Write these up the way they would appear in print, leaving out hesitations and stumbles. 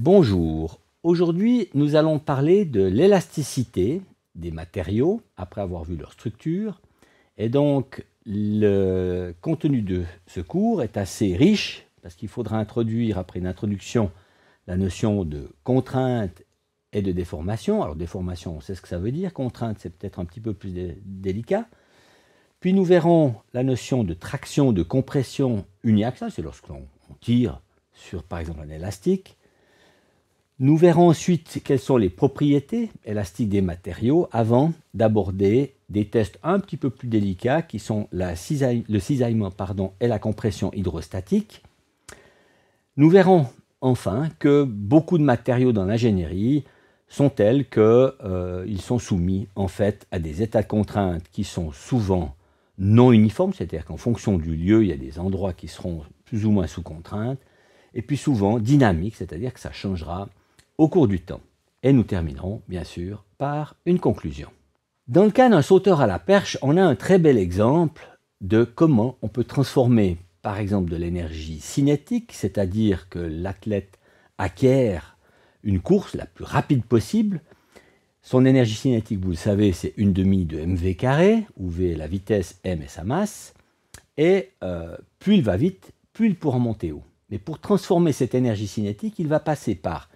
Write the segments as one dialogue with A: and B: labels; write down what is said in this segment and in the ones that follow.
A: Bonjour, aujourd'hui nous allons parler de l'élasticité des matériaux après avoir vu leur structure. Et donc le contenu de ce cours est assez riche parce qu'il faudra introduire après une introduction la notion de contrainte et de déformation. Alors déformation, on sait ce que ça veut dire, contrainte c'est peut-être un petit peu plus délicat. Puis nous verrons la notion de traction, de compression uniaxe, c'est lorsqu'on tire sur par exemple un élastique. Nous verrons ensuite quelles sont les propriétés élastiques des matériaux avant d'aborder des tests un petit peu plus délicats qui sont le cisaillement et la compression hydrostatique. Nous verrons enfin que beaucoup de matériaux dans l'ingénierie sont tels qu'ils sont soumis en fait à des états de contrainte qui sont souvent non uniformes, c'est-à-dire qu'en fonction du lieu, il y a des endroits qui seront plus ou moins sous contrainte, et puis souvent dynamiques, c'est-à-dire que ça changera au cours du temps. Et nous terminerons, bien sûr, par une conclusion. Dans le cas d'un sauteur à la perche, on a un très bel exemple de comment on peut transformer, par exemple, de l'énergie cinétique, c'est-à-dire que l'athlète acquiert une course la plus rapide possible. Son énergie cinétique, vous le savez, c'est 1/2 de mv carré, où v est la vitesse, m est sa masse. Et plus il va vite, plus il pourra monter haut. Mais pour transformer cette énergie cinétique, il va passer par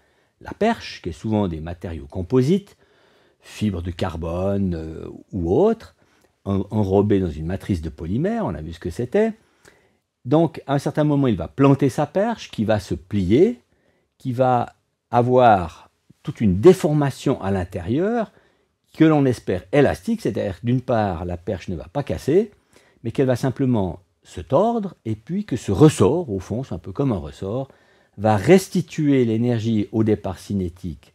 A: la perche, qui est souvent des matériaux composites, fibres de carbone ou autres, enrobés dans une matrice de polymère, on a vu ce que c'était. Donc, à un certain moment, il va planter sa perche, qui va se plier, qui va avoir toute une déformation à l'intérieur, que l'on espère élastique, c'est-à-dire d'une part, la perche ne va pas casser, mais qu'elle va simplement se tordre, et puis que ce ressort, au fond, c'est un peu comme un ressort, va restituer l'énergie au départ cinétique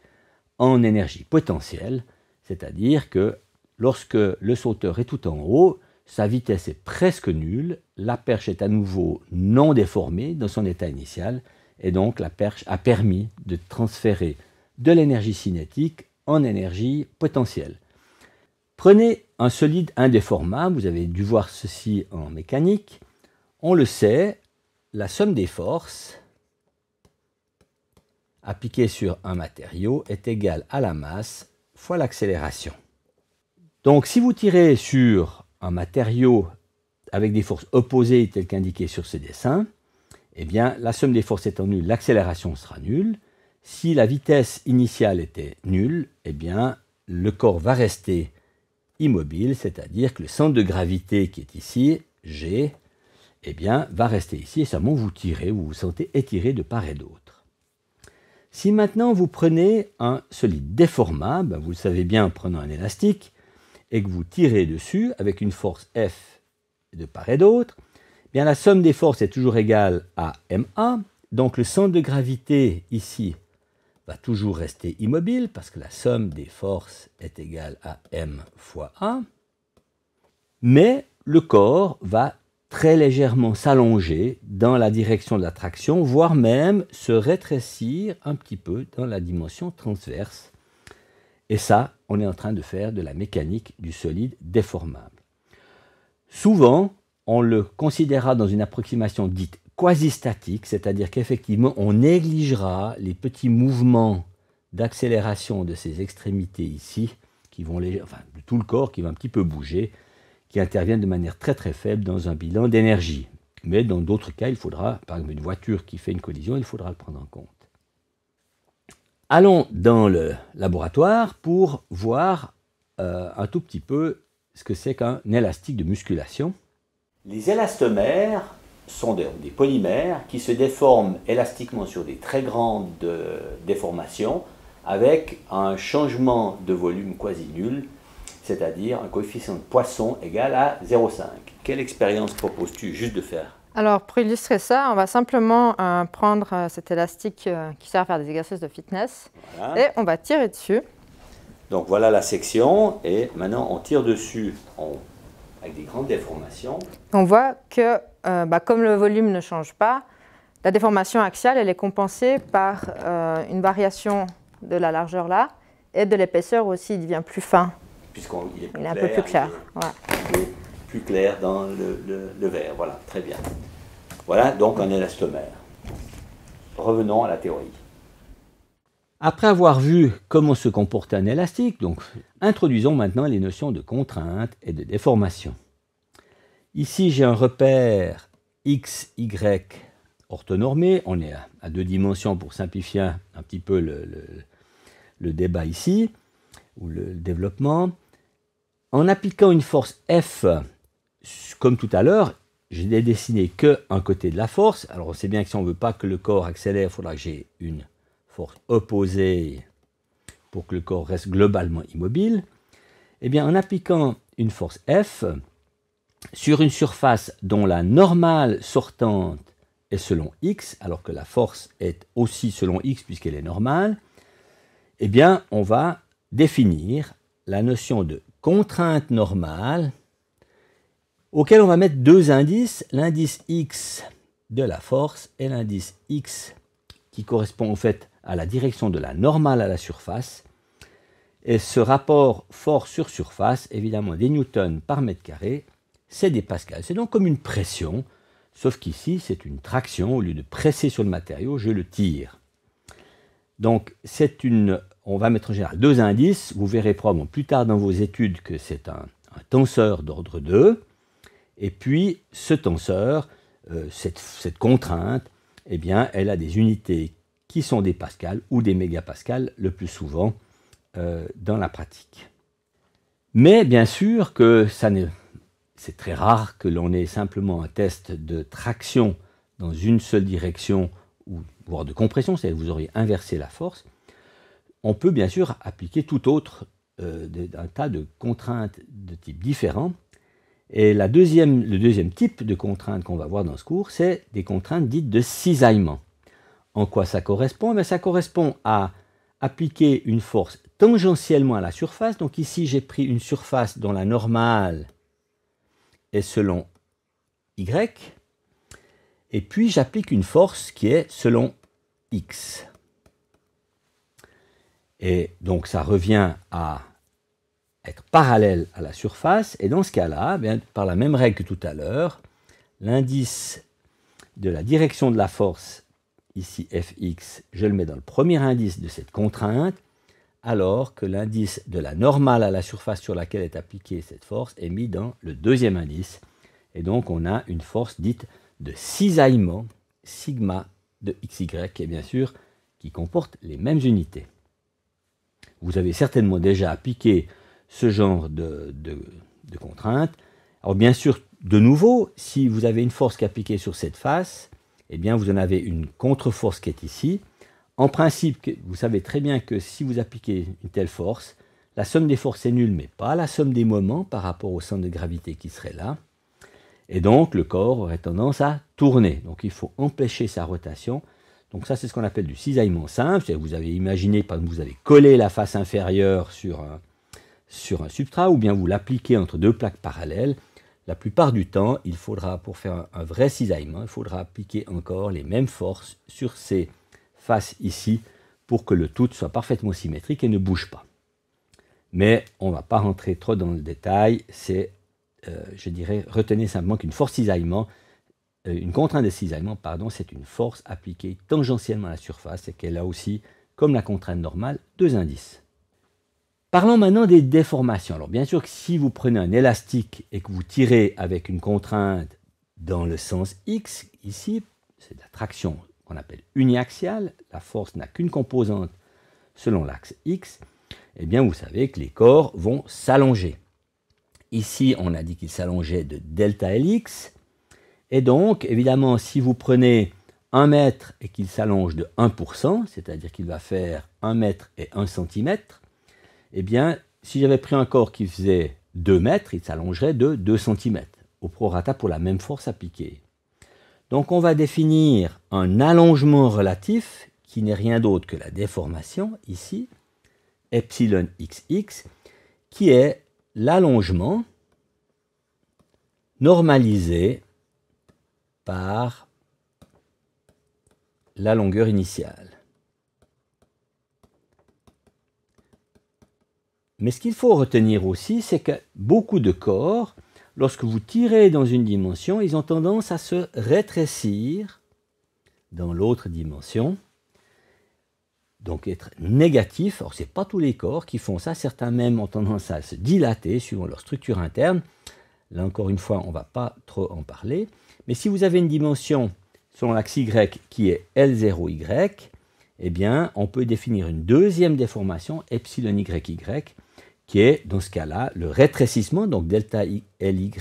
A: en énergie potentielle, c'est-à-dire que lorsque le sauteur est tout en haut, sa vitesse est presque nulle, la perche est à nouveau non déformée dans son état initial, et donc la perche a permis de transférer de l'énergie cinétique en énergie potentielle. Prenez un solide indéformable, vous avez dû voir ceci en mécanique, on le sait, la somme des forces appliquée sur un matériau est égale à la masse fois l'accélération. Donc si vous tirez sur un matériau avec des forces opposées telles qu'indiquées sur ce dessin, eh bien la somme des forces étant nulle, l'accélération sera nulle. Si la vitesse initiale était nulle, eh bien le corps va rester immobile, c'est-à-dire que le centre de gravité qui est ici, G, eh bien, va rester ici et seulement vous tirez, vous vous sentez étiré de part et d'autre. Si maintenant vous prenez un solide déformable, vous le savez bien en prenant un élastique, et que vous tirez dessus avec une force F de part et d'autre, eh bien la somme des forces est toujours égale à MA, donc le centre de gravité ici va toujours rester immobile parce que la somme des forces est égale à M fois A, mais le corps va très légèrement s'allonger dans la direction de la traction, voire même se rétrécir un petit peu dans la dimension transverse. Et ça, on est en train de faire de la mécanique du solide déformable. Souvent, on le considérera dans une approximation dite quasi-statique, c'est-à-dire qu'effectivement, on négligera les petits mouvements d'accélération de ces extrémités ici, qui vont de tout le corps qui va un petit peu bouger, qui interviennent de manière très très faible dans un bilan d'énergie. Mais dans d'autres cas, il faudra, par exemple une voiture qui fait une collision, il faudra le prendre en compte. Allons dans le laboratoire pour voir un tout petit peu ce que c'est qu'un élastique de musculation. Les élastomères sont des polymères qui se déforment élastiquement sur des très grandes déformations avec un changement de volume quasi nul, c'est-à-dire un coefficient de Poisson égal à 0,5. Quelle expérience proposes-tu juste de faire?
B: Alors, pour illustrer ça, on va simplement prendre cet élastique qui sert à faire des exercices de fitness, voilà. Et on va tirer dessus.
A: Donc voilà la section, et maintenant on tire dessus avec des grandes déformations.
B: On voit que, comme le volume ne change pas, la déformation axiale elle est compensée par une variation de la largeur là, et de l'épaisseur aussi, il devient plus fin.
A: Puisqu'il est,
B: un peu plus clair.
A: Il est plus clair dans le vert, voilà, très bien. Voilà donc un élastomère. Revenons à la théorie. Après avoir vu comment se comporte un élastique, donc introduisons maintenant les notions de contrainte et de déformation. Ici, j'ai un repère x, y orthonormé. On est à 2 dimensions pour simplifier un petit peu le débat ici, ou le développement. En appliquant une force F, comme tout à l'heure, je n'ai dessiné qu'un côté de la force. Alors on sait bien que si on ne veut pas que le corps accélère, il faudra que j'ai une force opposée pour que le corps reste globalement immobile. Eh bien, en appliquant une force F sur une surface dont la normale sortante est selon x, alors que la force est aussi selon x puisqu'elle est normale, eh bien, on va définir la notion de contrainte normale auquel on va mettre 2 indices, l'indice x de la force et l'indice x qui correspond en fait à la direction de la normale à la surface. Et ce rapport force sur surface, évidemment des newtons par mètre carré, c'est des pascals. C'est donc comme une pression, sauf qu'ici c'est une traction. Au lieu de presser sur le matériau, je le tire. Donc on va mettre en général 2 indices. Vous verrez probablement plus tard dans vos études que c'est un tenseur d'ordre 2. Et puis ce tenseur, cette contrainte, eh bien, elle a des unités qui sont des pascals ou des mégapascals le plus souvent dans la pratique. Mais bien sûr que c'est très rare que l'on ait simplement un test de traction dans une seule direction, ou voire de compression, c'est-à-dire que vous auriez inversé la force. On peut bien sûr appliquer tout autre, un tas de contraintes de type différent. Et le deuxième type de contraintes qu'on va voir dans ce cours, c'est des contraintes dites de cisaillement. En quoi ça correspond? Ça correspond à appliquer une force tangentiellement à la surface. Donc ici, j'ai pris une surface dont la normale est selon y, et puis j'applique une force qui est selon x. Et donc ça revient à être parallèle à la surface, et dans ce cas-là, par la même règle que tout à l'heure, l'indice de la direction de la force, ici fx, je le mets dans le premier indice de cette contrainte, alors que l'indice de la normale à la surface sur laquelle est appliquée cette force est mis dans le deuxième indice. Et donc on a une force dite de cisaillement, sigma de xy, et bien sûr qui comporte les mêmes unités. Vous avez certainement déjà appliqué ce genre de contrainte. Alors bien sûr, de nouveau, si vous avez une force qui est appliquée sur cette face, eh bien vous en avez une contre-force qui est ici. En principe, vous savez très bien que si vous appliquez une telle force, la somme des forces est nulle, mais pas la somme des moments par rapport au centre de gravité qui serait là. Et donc, le corps aurait tendance à tourner. Donc, il faut empêcher sa rotation. Donc, ça, c'est ce qu'on appelle du cisaillement simple. Vous avez imaginé, par exemple, vous avez collé la face inférieure sur un substrat, ou bien vous l'appliquez entre 2 plaques parallèles. La plupart du temps, il faudra, pour faire un vrai cisaillement, il faudra appliquer encore les mêmes forces sur ces faces ici, pour que le tout soit parfaitement symétrique et ne bouge pas. Mais on ne va pas rentrer trop dans le détail, je dirais, retenez simplement qu'une force cisaillement, une contrainte de cisaillement, c'est une force appliquée tangentiellement à la surface et qu'elle a aussi, comme la contrainte normale, 2 indices. Parlons maintenant des déformations. Alors bien sûr que si vous prenez un élastique et que vous tirez avec une contrainte dans le sens x, ici, c'est de la traction qu'on appelle uniaxiale, la force n'a qu'une composante selon l'axe x, eh bien vous savez que les corps vont s'allonger. Ici, on a dit qu'ils s'allongeaient de delta Lx, et donc, évidemment, si vous prenez 1 mètre et qu'il s'allonge de 1%, c'est-à-dire qu'il va faire 1 mètre et 1 cm, eh bien, si j'avais pris un corps qui faisait 2 mètres, il s'allongerait de 2 cm, au prorata pour la même force appliquée. Donc, on va définir un allongement relatif, qui n'est rien d'autre que la déformation, ici, epsilon xx, qui est l'allongement normalisé par la longueur initiale. Mais ce qu'il faut retenir aussi, c'est que beaucoup de corps, lorsque vous tirez dans une dimension, ils ont tendance à se rétrécir dans l'autre dimension. donc être négatif. Alors, ce n'est pas tous les corps qui font ça. Certains même ont tendance à se dilater suivant leur structure interne. Là, encore une fois, on ne va pas trop en parler. Mais si vous avez une dimension selon l'axe Y qui est L0Y, eh bien, on peut définir une deuxième déformation, epsilon YY, qui est, dans ce cas-là, le rétrécissement. Donc, delta LY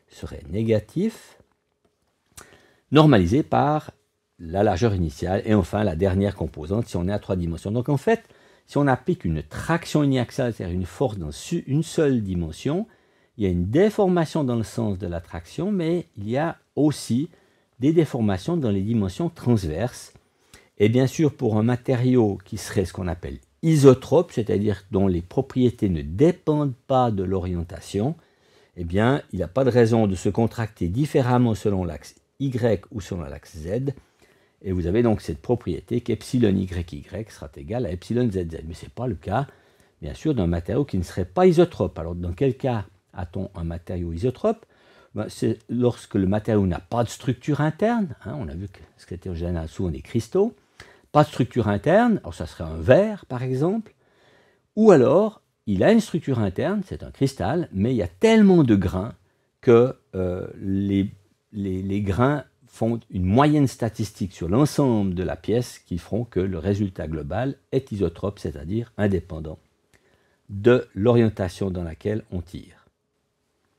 A: serait négatif, normalisé par la largeur initiale, et enfin la dernière composante si on est à 3 dimensions. Donc en fait, si on applique une traction uniaxiale, c'est-à-dire une force dans une seule dimension, il y a une déformation dans le sens de la traction, mais il y a aussi des déformations dans les dimensions transverses. Et bien sûr, pour un matériau qui serait ce qu'on appelle isotrope, c'est-à-dire dont les propriétés ne dépendent pas de l'orientation, eh bien, il n'y a pas de raison de se contracter différemment selon l'axe Y ou selon l'axe Z. Et vous avez donc cette propriété qu'epsilon YY sera égal à epsilon ZZ. Mais ce n'est pas le cas, bien sûr, d'un matériau qui ne serait pas isotrope. Alors, dans quel cas a-t-on un matériau isotrope? C'est lorsque le matériau n'a pas de structure interne. On a vu que c'était en général souvent des cristaux. Pas de structure interne, alors ça serait un verre, par exemple. Ou alors, il a une structure interne, c'est un cristal, mais il y a tellement de grains que les grains font une moyenne statistique sur l'ensemble de la pièce qui feront que le résultat global est isotrope, c'est-à-dire indépendant de l'orientation dans laquelle on tire.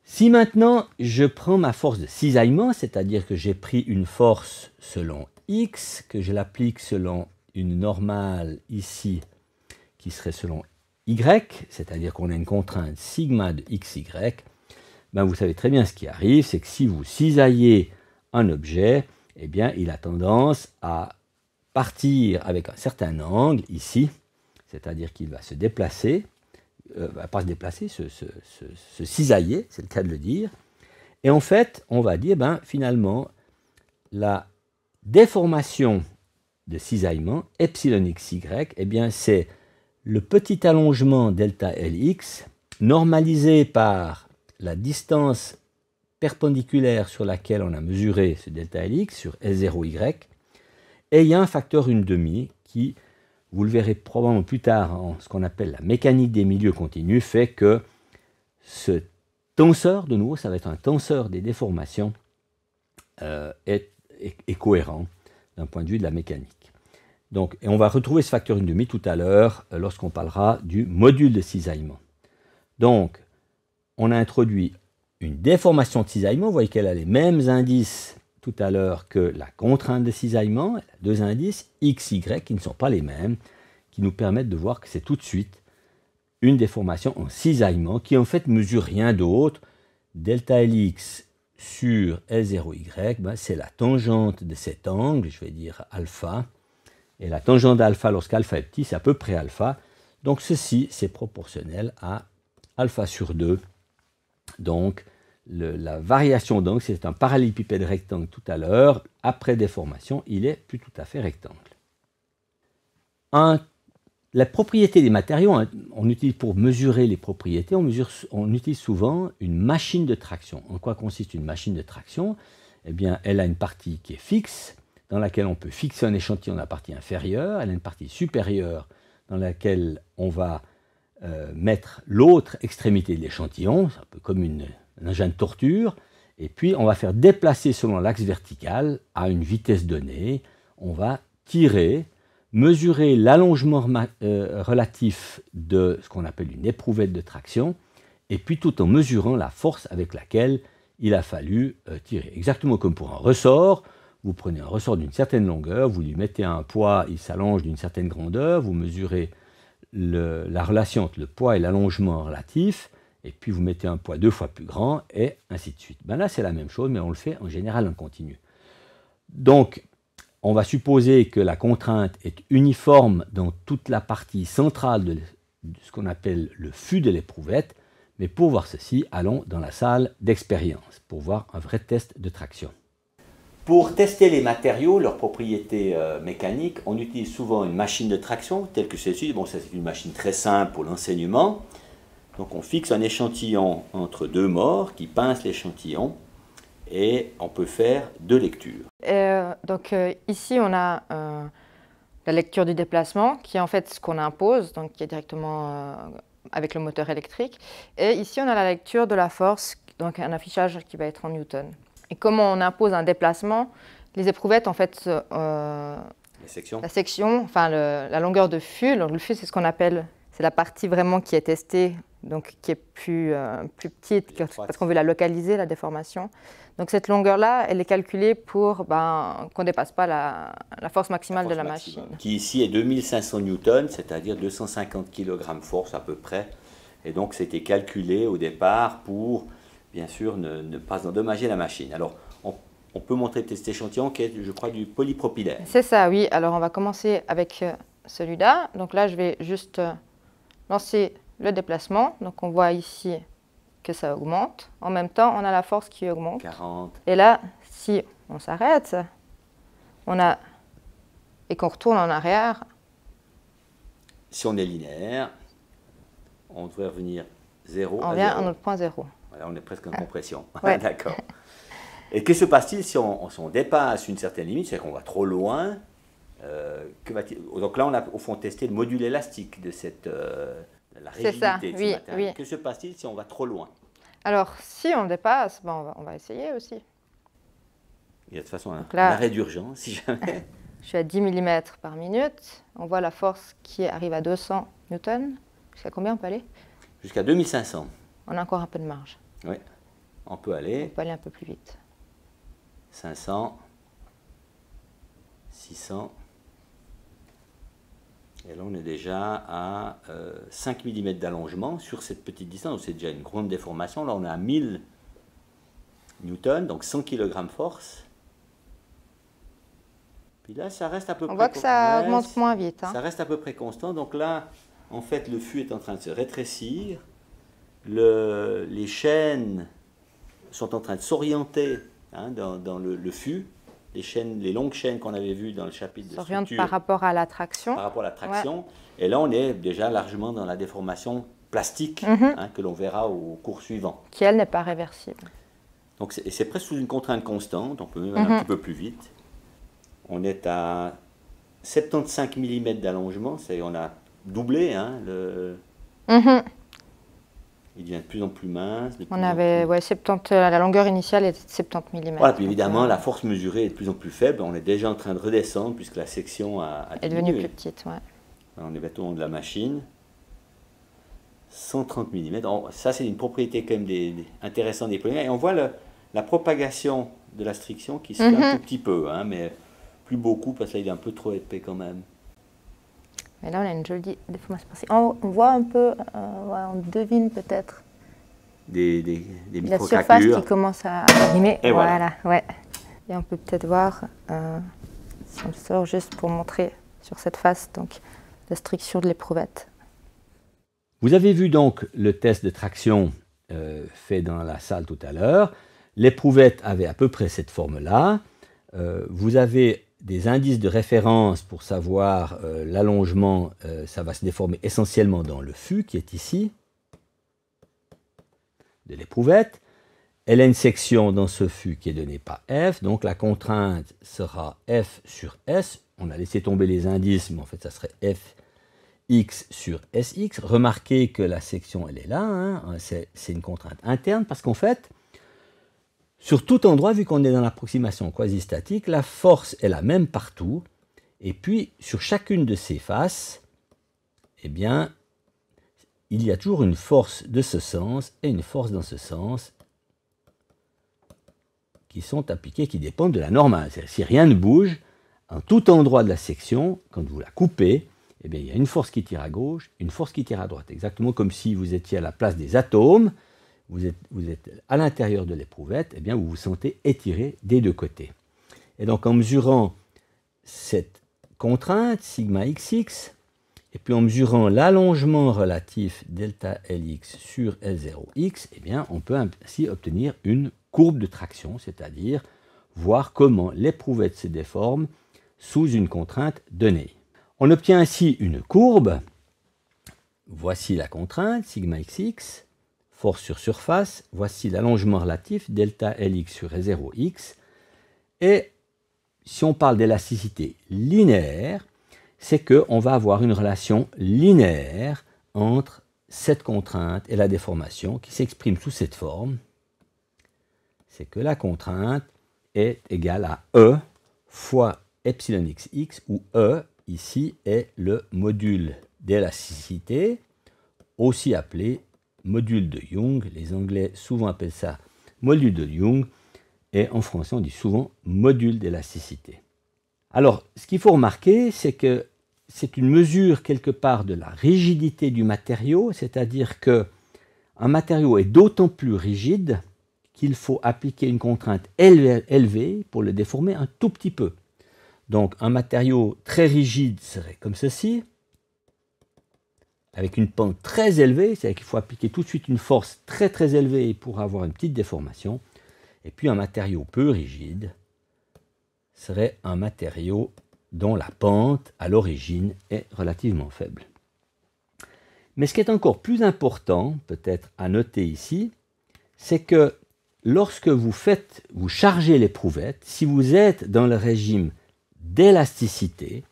A: Si maintenant je prends ma force de cisaillement, c'est-à-dire que j'ai pris une force selon X, que je l'applique selon une normale ici qui serait selon Y, c'est-à-dire qu'on a une contrainte sigma de XY, ben vous savez très bien ce qui arrive, c'est que si vous cisaillez un objet, eh bien, il a tendance à partir avec un certain angle ici, c'est-à-dire qu'il va se déplacer, pas se déplacer, se cisailler, c'est le cas de le dire. Et en fait, on va dire, ben, finalement, la déformation de cisaillement, epsilon xy, eh bien, c'est le petit allongement delta Lx normalisé par la distance perpendiculaire sur laquelle on a mesuré ce delta Lx sur S0y, et il y a un facteur 1/2 qui, vous le verrez probablement plus tard en ce qu'on appelle la mécanique des milieux continus, fait que ce tenseur, de nouveau ça va être un tenseur des déformations, est cohérent d'un point de vue de la mécanique. Donc, et on va retrouver ce facteur 1/2 tout à l'heure lorsqu'on parlera du module de cisaillement. Donc, on a introduit une déformation de cisaillement, vous voyez qu'elle a les mêmes indices tout à l'heure que la contrainte de cisaillement, elle a deux indices, x, y, qui ne sont pas les mêmes, qui nous permettent de voir que c'est tout de suite une déformation en cisaillement, qui en fait mesure rien d'autre. Delta Lx sur L0y, ben c'est la tangente de cet angle, je vais dire alpha, et la tangente d'alpha lorsqu'alpha est petit, c'est à peu près alpha, donc ceci c'est proportionnel à alpha sur 2, donc la variation d'angle, c'est un parallélépipède rectangle tout à l'heure, après déformation, il est plus tout à fait rectangle. La propriété des matériaux, on utilise pour mesurer les propriétés, on utilise souvent une machine de traction. En quoi consiste une machine de traction? Eh bien, elle a une partie qui est fixe, dans laquelle on peut fixer un échantillon dans la partie inférieure, elle a une partie supérieure dans laquelle on va mettre l'autre extrémité de l'échantillon, c'est un peu comme un engin de torture, et puis on va faire déplacer selon l'axe vertical à une vitesse donnée, on va tirer, mesurer l'allongement relatif de ce qu'on appelle une éprouvette de traction, et puis tout en mesurant la force avec laquelle il a fallu tirer. Exactement comme pour un ressort, vous prenez un ressort d'une certaine longueur, vous lui mettez un poids, il s'allonge d'une certaine grandeur, vous mesurez la relation entre le poids et l'allongement relatif, et puis vous mettez un poids 2 fois plus grand, et ainsi de suite. Ben là, c'est la même chose, mais on le fait en général en continu. Donc, on va supposer que la contrainte est uniforme dans toute la partie centrale de ce qu'on appelle le fût de l'éprouvette, mais pour voir ceci, allons dans la salle d'expérience, pour voir un vrai test de traction. Pour tester les matériaux, leurs propriétés mécaniques, on utilise souvent une machine de traction, telle que celle-ci. Bon, ça c'est une machine très simple pour l'enseignement. Donc on fixe un échantillon entre deux morts qui pincent l'échantillon et on peut faire deux lectures.
B: Donc ici on a la lecture du déplacement, qui est en fait ce qu'on impose, donc qui est directement avec le moteur électrique. Et ici, on a la lecture de la force, donc un affichage qui va être en newton. Et comment on impose un déplacement, les éprouvettes, en fait, la section, enfin la longueur de fût, le fût, c'est ce qu'on appelle, c'est la partie vraiment qui est testée, donc qui est plus petite, parce qu'on veut la localiser, la déformation. Donc cette longueur-là, elle est calculée pour qu'on ne dépasse pas la force maximale de la machine.
A: Qui ici est 2500 newtons, c'est-à-dire 250 kg force à peu près. Et donc c'était calculé au départ pour, bien sûr, ne pas endommager la machine. Alors, on peut montrer cet échantillon qui est, je crois, du polypropylène.
B: C'est ça, oui. Alors on va commencer avec celui-là. Donc là, je vais juste lancer le déplacement. Donc on voit ici que ça augmente. En même temps, on a la force qui augmente.
A: 40.
B: Et là, si on s'arrête, et qu'on retourne en arrière.
A: Si on est linéaire, on devrait revenir 0
B: on
A: à
B: vient
A: 0.
B: à notre point 0.
A: Voilà, on est presque en compression.
B: Ouais.
A: D'accord. Et que se passe-t-il si on dépasse une certaine limite, c'est-à-dire qu'on va trop loin donc là, on a au fond testé le module élastique de la rigidité de ce matériau.
B: Oui.
A: Que se passe-t-il si on va trop loin?
B: Alors, si on dépasse, on va essayer aussi.
A: Il y a de toute façon un arrêt d'urgence, si jamais.
B: Je suis à 10 mm par minute. On voit la force qui arrive à 200 newtons. Jusqu'à combien on peut aller?
A: Jusqu'à 2500.
B: On a encore un peu de marge.
A: Oui, on peut aller.
B: On peut aller un peu plus vite.
A: 500, 600. Et là, on est déjà à 5 mm d'allongement sur cette petite distance. C'est déjà une grande déformation. Là, on est à 1000 newtons, donc 100 kg force. Puis là, ça reste à peu près...
B: On voit que ça augmente moins vite.
A: Ça reste à peu près constant. Donc là, en fait, le fût est en train de se rétrécir. Les chaînes sont en train de s'orienter dans le fût. Les longues chaînes qu'on avait vues dans le chapitre de structure.
B: S'orientent par rapport à la traction.
A: Par rapport à la traction. Ouais. Et là, on est déjà largement dans la déformation plastique que l'on verra au cours suivant.
B: Qui, elle, n'est pas réversible.
A: Donc, c'est presque sous une contrainte constante. On peut même aller un petit peu plus vite. On est à 75 mm d'allongement. On a doublé. Il devient de plus en plus mince.
B: On avait 70, la longueur initiale était de 70 mm.
A: Voilà, puis évidemment, la force mesurée est de plus en plus faible. On est déjà en train de redescendre puisque la section est
B: devenue plus petite. Ouais.
A: On est bientôt au long de la machine. 130 mm. Ça, c'est une propriété quand même intéressante des polymères. Et on voit la propagation de la striction qui se fait un tout petit peu, mais plus beaucoup parce qu'il est un peu trop épais quand même.
B: Mais là, on a une jolie déformation. On voit un peu, on devine peut-être
A: des
B: la
A: microcraquelures.
B: surface qui commence à arrimer.
A: Et voilà.
B: Ouais. Et on peut peut-être voir, si on sort juste pour montrer sur cette face, donc la structure de l'éprouvette.
A: Vous avez vu donc le test de traction fait dans la salle tout à l'heure. L'éprouvette avait à peu près cette forme-là. Vous avez des indices de référence pour savoir l'allongement, ça va se déformer essentiellement dans le fût qui est ici, de l'éprouvette. Elle a une section dans ce fût qui est donnée par F, donc la contrainte sera F sur S. On a laissé tomber les indices, mais en fait ça serait Fx sur Sx. Remarquez que la section elle est là, c'est une contrainte interne parce qu'en fait, sur tout endroit, vu qu'on est dans l'approximation quasi-statique, la force est la même partout. Et puis, sur chacune de ces faces, eh bien, il y a toujours une force de ce sens et une force dans ce sens qui sont appliquées, qui dépendent de la normale. Si rien ne bouge, en tout endroit de la section, quand vous la coupez, eh bien, il y a une force qui tire à gauche, une force qui tire à droite. Exactement comme si vous étiez à la place des atomes. Vous êtes à l'intérieur de l'éprouvette, eh bien vous vous sentez étiré des deux côtés. Et donc en mesurant cette contrainte, sigma xx, et puis en mesurant l'allongement relatif delta Lx sur L0x, eh bien on peut ainsi obtenir une courbe de traction, c'est-à-dire voir comment l'éprouvette se déforme sous une contrainte donnée. On obtient ainsi une courbe. Voici la contrainte, sigma xx. Force sur surface, voici l'allongement relatif, delta Lx sur E0x. Et si on parle d'élasticité linéaire, c'est qu'on va avoir une relation linéaire entre cette contrainte et la déformation qui s'exprime sous cette forme. C'est que la contrainte est égale à E fois epsilon xx, où E, ici, est le module d'élasticité, aussi appelé module de Young. Les Anglais souvent appellent ça module de Young, et en français on dit souvent module d'élasticité. Alors, ce qu'il faut remarquer, c'est que c'est une mesure quelque part de la rigidité du matériau, c'est-à-dire qu'un matériau est d'autant plus rigide qu'il faut appliquer une contrainte élevée pour le déformer un tout petit peu. Donc un matériau très rigide serait comme ceci, avec une pente très élevée, c'est-à-dire qu'il faut appliquer tout de suite une force très très élevée pour avoir une petite déformation. Et puis un matériau peu rigide serait un matériau dont la pente à l'origine est relativement faible. Mais ce qui est encore plus important, peut-être à noter ici, c'est que lorsque vous chargez l'éprouvette, si vous êtes dans le régime d'élasticité,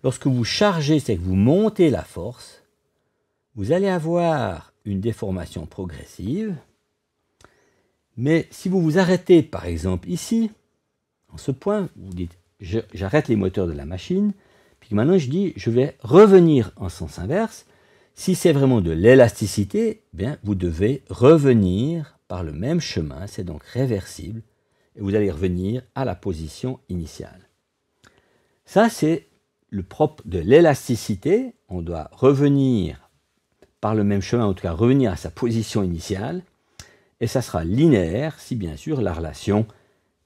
A: lorsque vous chargez, c'est que vous montez la force, vous allez avoir une déformation progressive. Mais si vous vous arrêtez, par exemple ici, en ce point, vous dites j'arrête les moteurs de la machine, puis maintenant je dis je vais revenir en sens inverse. Si c'est vraiment de l'élasticité, bien vous devez revenir par le même chemin, c'est donc réversible, et vous allez revenir à la position initiale. Ça, c'est le propre de l'élasticité. On doit revenir par le même chemin, en tout cas revenir à sa position initiale, et ça sera linéaire si bien sûr la relation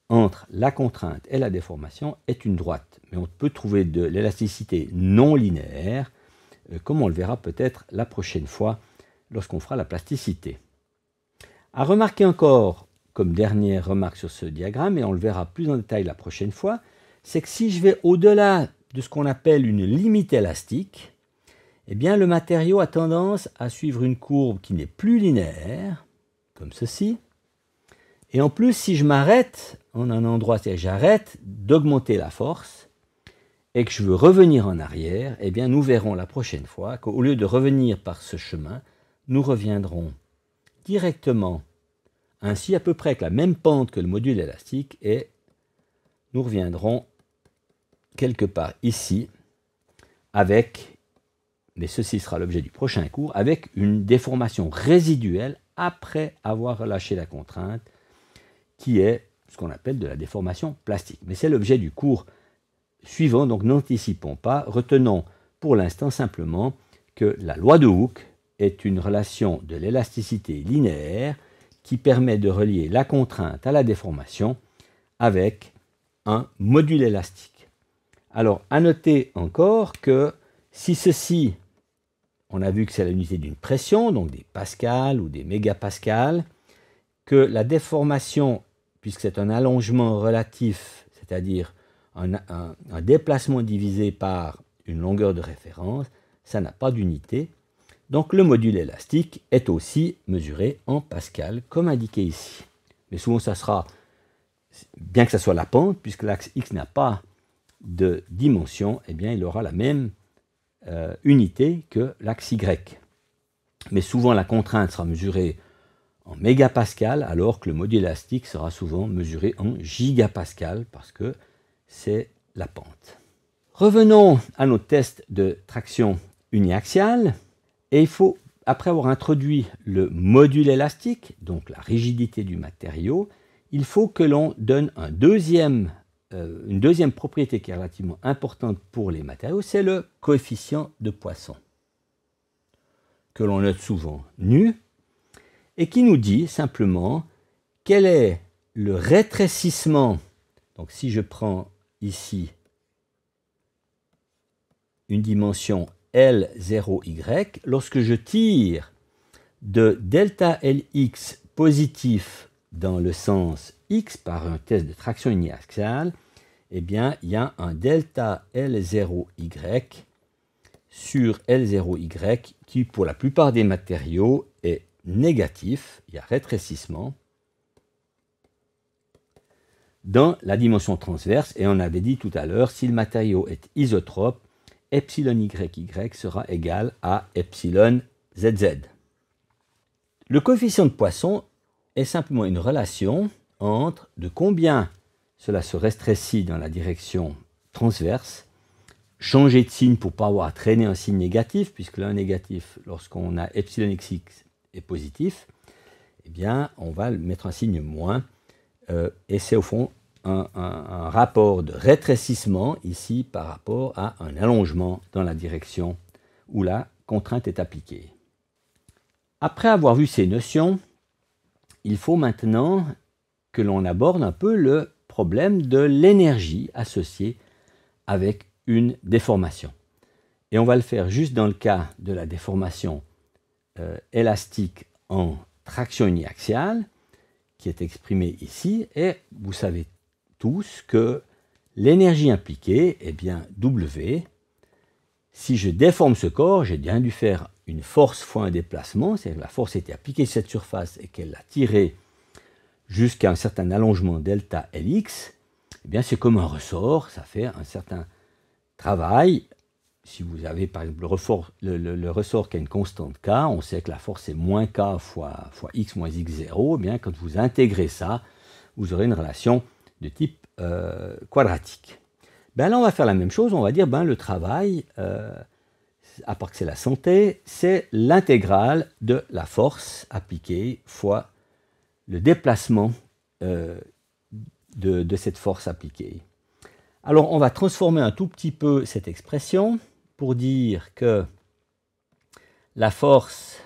A: entre la contrainte et la déformation est une droite. Mais on peut trouver de l'élasticité non linéaire, comme on le verra peut-être la prochaine fois lorsqu'on fera la plasticité. À remarquer encore, comme dernière remarque sur ce diagramme, et on le verra plus en détail la prochaine fois, c'est que si je vais au-delà de ce qu'on appelle une limite élastique, eh bien le matériau a tendance à suivre une courbe qui n'est plus linéaire, comme ceci. Et en plus, si je m'arrête en un endroit, c'est-à-dire j'arrête d'augmenter la force, et que je veux revenir en arrière, eh bien nous verrons la prochaine fois qu'au lieu de revenir par ce chemin, nous reviendrons directement, ainsi à peu près avec la même pente que le module élastique, et nous reviendrons quelque part ici, avec, mais ceci sera l'objet du prochain cours, avec une déformation résiduelle après avoir relâché la contrainte, qui est ce qu'on appelle de la déformation plastique. Mais c'est l'objet du cours suivant, donc n'anticipons pas, retenons pour l'instant simplement que la loi de Hooke est une relation de l'élasticité linéaire qui permet de relier la contrainte à la déformation avec un module élastique. Alors, à noter encore que si ceci, on a vu que c'est l'unité d'une pression, donc des pascals ou des mégapascals, que la déformation, puisque c'est un allongement relatif, c'est-à-dire un déplacement divisé par une longueur de référence, ça n'a pas d'unité. Donc le module élastique est aussi mesuré en pascal, comme indiqué ici. Mais souvent ça sera, bien que ça soit la pente, puisque l'axe X n'a pas de dimension, eh bien il aura la même unité que l'axe Y. Mais souvent la contrainte sera mesurée en mégapascal, alors que le module élastique sera souvent mesuré en gigapascal, parce que c'est la pente. Revenons à nos tests de traction uniaxiale, et il faut, après avoir introduit le module élastique, donc la rigidité du matériau, il faut que l'on donne une deuxième propriété qui est relativement importante pour les matériaux, c'est le coefficient de Poisson, que l'on note souvent nu, et qui nous dit simplement quel est le rétrécissement. Donc si je prends ici une dimension L0Y, lorsque je tire de delta Lx positif dans le sens X par un test de traction uniaxiale, eh bien il y a un delta L0Y sur L0Y qui pour la plupart des matériaux est négatif, il y a rétrécissement dans la dimension transverse, et on avait dit tout à l'heure, si le matériau est isotrope, epsilon YY sera égal à epsilon ZZ. Le coefficient de Poisson est simplement une relation entre de combien cela se rétrécit dans la direction transverse, changer de signe pour ne pas avoir à traîner un signe négatif, puisque là, un négatif, lorsqu'on a epsilon XX est positif, eh bien, on va mettre un signe moins, et c'est au fond un rapport de rétrécissement ici par rapport à un allongement dans la direction où la contrainte est appliquée. Après avoir vu ces notions, il faut maintenant que l'on aborde un peu le problème de l'énergie associée avec une déformation. Et on va le faire juste dans le cas de la déformation élastique en traction uniaxiale, qui est exprimée ici, et vous savez tous que l'énergie impliquée, eh bien W, si je déforme ce corps, j'ai bien dû faire une force fois un déplacement, c'est-à-dire que la force était appliquée sur cette surface et qu'elle l'a tirée jusqu'à un certain allongement delta Lx, eh bien c'est comme un ressort, ça fait un certain travail. Si vous avez par exemple le ressort qui a une constante k, on sait que la force est moins k fois x moins x0, eh bien quand vous intégrez ça, vous aurez une relation de type quadratique. Ben là on va faire la même chose, on va dire le travail, à part que c'est la santé, c'est l'intégrale de la force appliquée fois le déplacement de cette force appliquée. Alors on va transformer un tout petit peu cette expression pour dire que la force,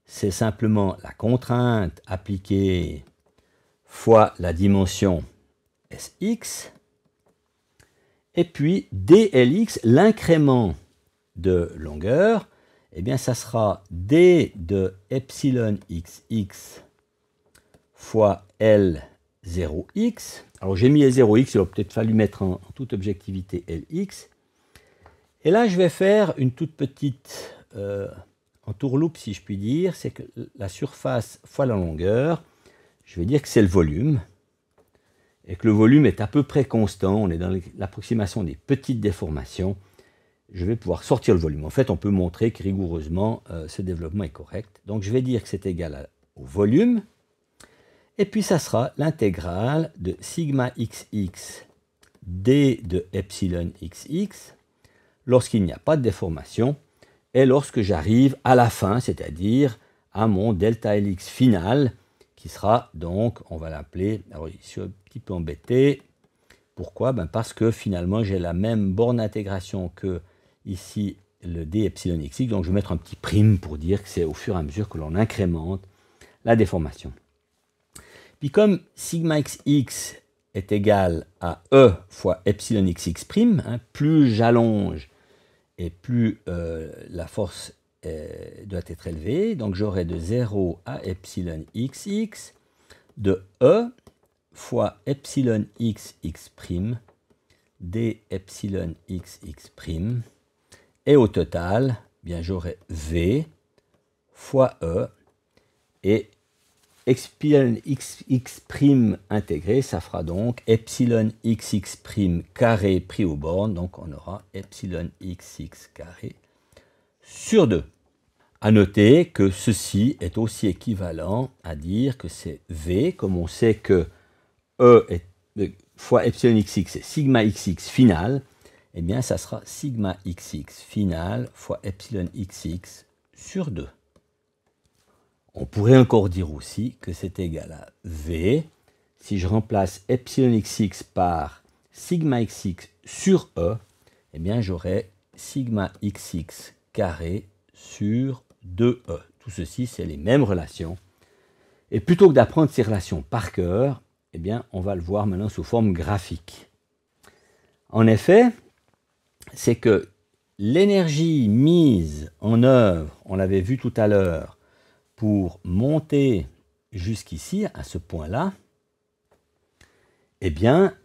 A: c'est simplement la contrainte appliquée fois la dimension Sx, et puis dLx, l'incrément de longueur, eh bien ça sera d de epsilon xx fois L0x. Alors j'ai mis L0x, il aurait peut-être fallu mettre en toute objectivité Lx. Et là je vais faire une toute petite entourloupe si je puis dire, c'est que la surface fois la longueur, je vais dire que c'est le volume, et que le volume est à peu près constant, on est dans l'approximation des petites déformations, je vais pouvoir sortir le volume. En fait, on peut montrer que rigoureusement, ce développement est correct. Donc je vais dire que c'est égal au volume, et puis ça sera l'intégrale de sigma xx d de epsilon xx, lorsqu'il n'y a pas de déformation, et lorsque j'arrive à la fin, c'est-à-dire à mon delta Lx final, qui sera donc, on va l'appeler, alors je suis un petit peu embêté, pourquoi? Parce que finalement j'ai la même borne d'intégration que ici le d epsilon xx, donc je vais mettre un petit prime pour dire que c'est au fur et à mesure que l'on incrémente la déformation. Puis comme sigma xx est égal à E fois epsilon xx prime, plus j'allonge et plus la force doit être élevée, donc j'aurai de 0 à epsilon xx de E fois epsilon xx prime d epsilon xx prime, et au total, bien j'aurai V fois E, et epsilon xx prime intégré, ça fera donc epsilon xx prime carré pris aux bornes, donc on aura epsilon xx carré sur 2. À noter que ceci est aussi équivalent à dire que c'est V, comme on sait que E fois epsilon xx c'est sigma xx final, eh bien ça sera sigma xx final fois epsilon xx sur 2. On pourrait encore dire aussi que c'est égal à V. Si je remplace epsilon xx par sigma xx sur E, eh bien j'aurai sigma xx carré sur 2E. Tout ceci, c'est les mêmes relations. Et plutôt que d'apprendre ces relations par cœur, eh bien, on va le voir maintenant sous forme graphique. En effet, c'est que l'énergie mise en œuvre, on l'avait vu tout à l'heure, pour monter jusqu'ici, à ce point-là, eh bien,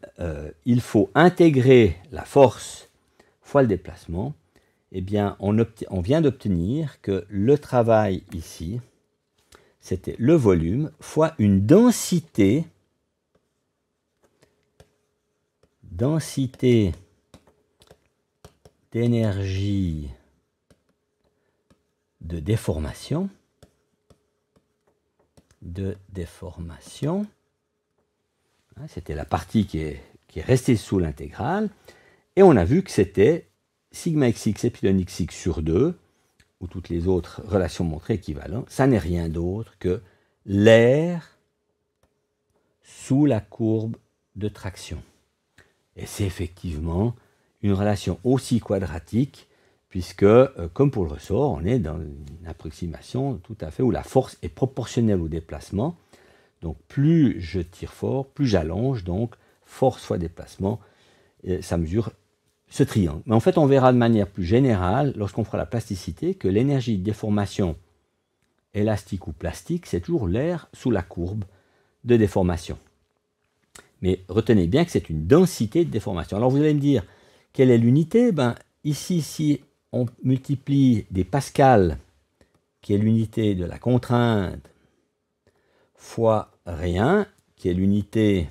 A: il faut intégrer la force fois le déplacement. Eh bien, on vient d'obtenir que le travail ici, c'était le volume fois une densité d'énergie de déformation, c'était la partie qui est restée sous l'intégrale, et on a vu que c'était sigma xx epsilon xx sur 2, ou toutes les autres relations montrées équivalentes, ça n'est rien d'autre que l'air sous la courbe de traction. Et c'est effectivement une relation aussi quadratique, puisque, comme pour le ressort, on est dans une approximation tout à fait où la force est proportionnelle au déplacement. Donc plus je tire fort, plus j'allonge, donc force fois déplacement, et ça mesure ce triangle. Mais en fait, on verra de manière plus générale, lorsqu'on fera la plasticité, que l'énergie de déformation élastique ou plastique, c'est toujours l'air sous la courbe de déformation. Mais retenez bien que c'est une densité de déformation. Alors vous allez me dire, quelle est l'unité? Ici, si on multiplie des pascals, qui est l'unité de la contrainte, fois rien, qui est l'unité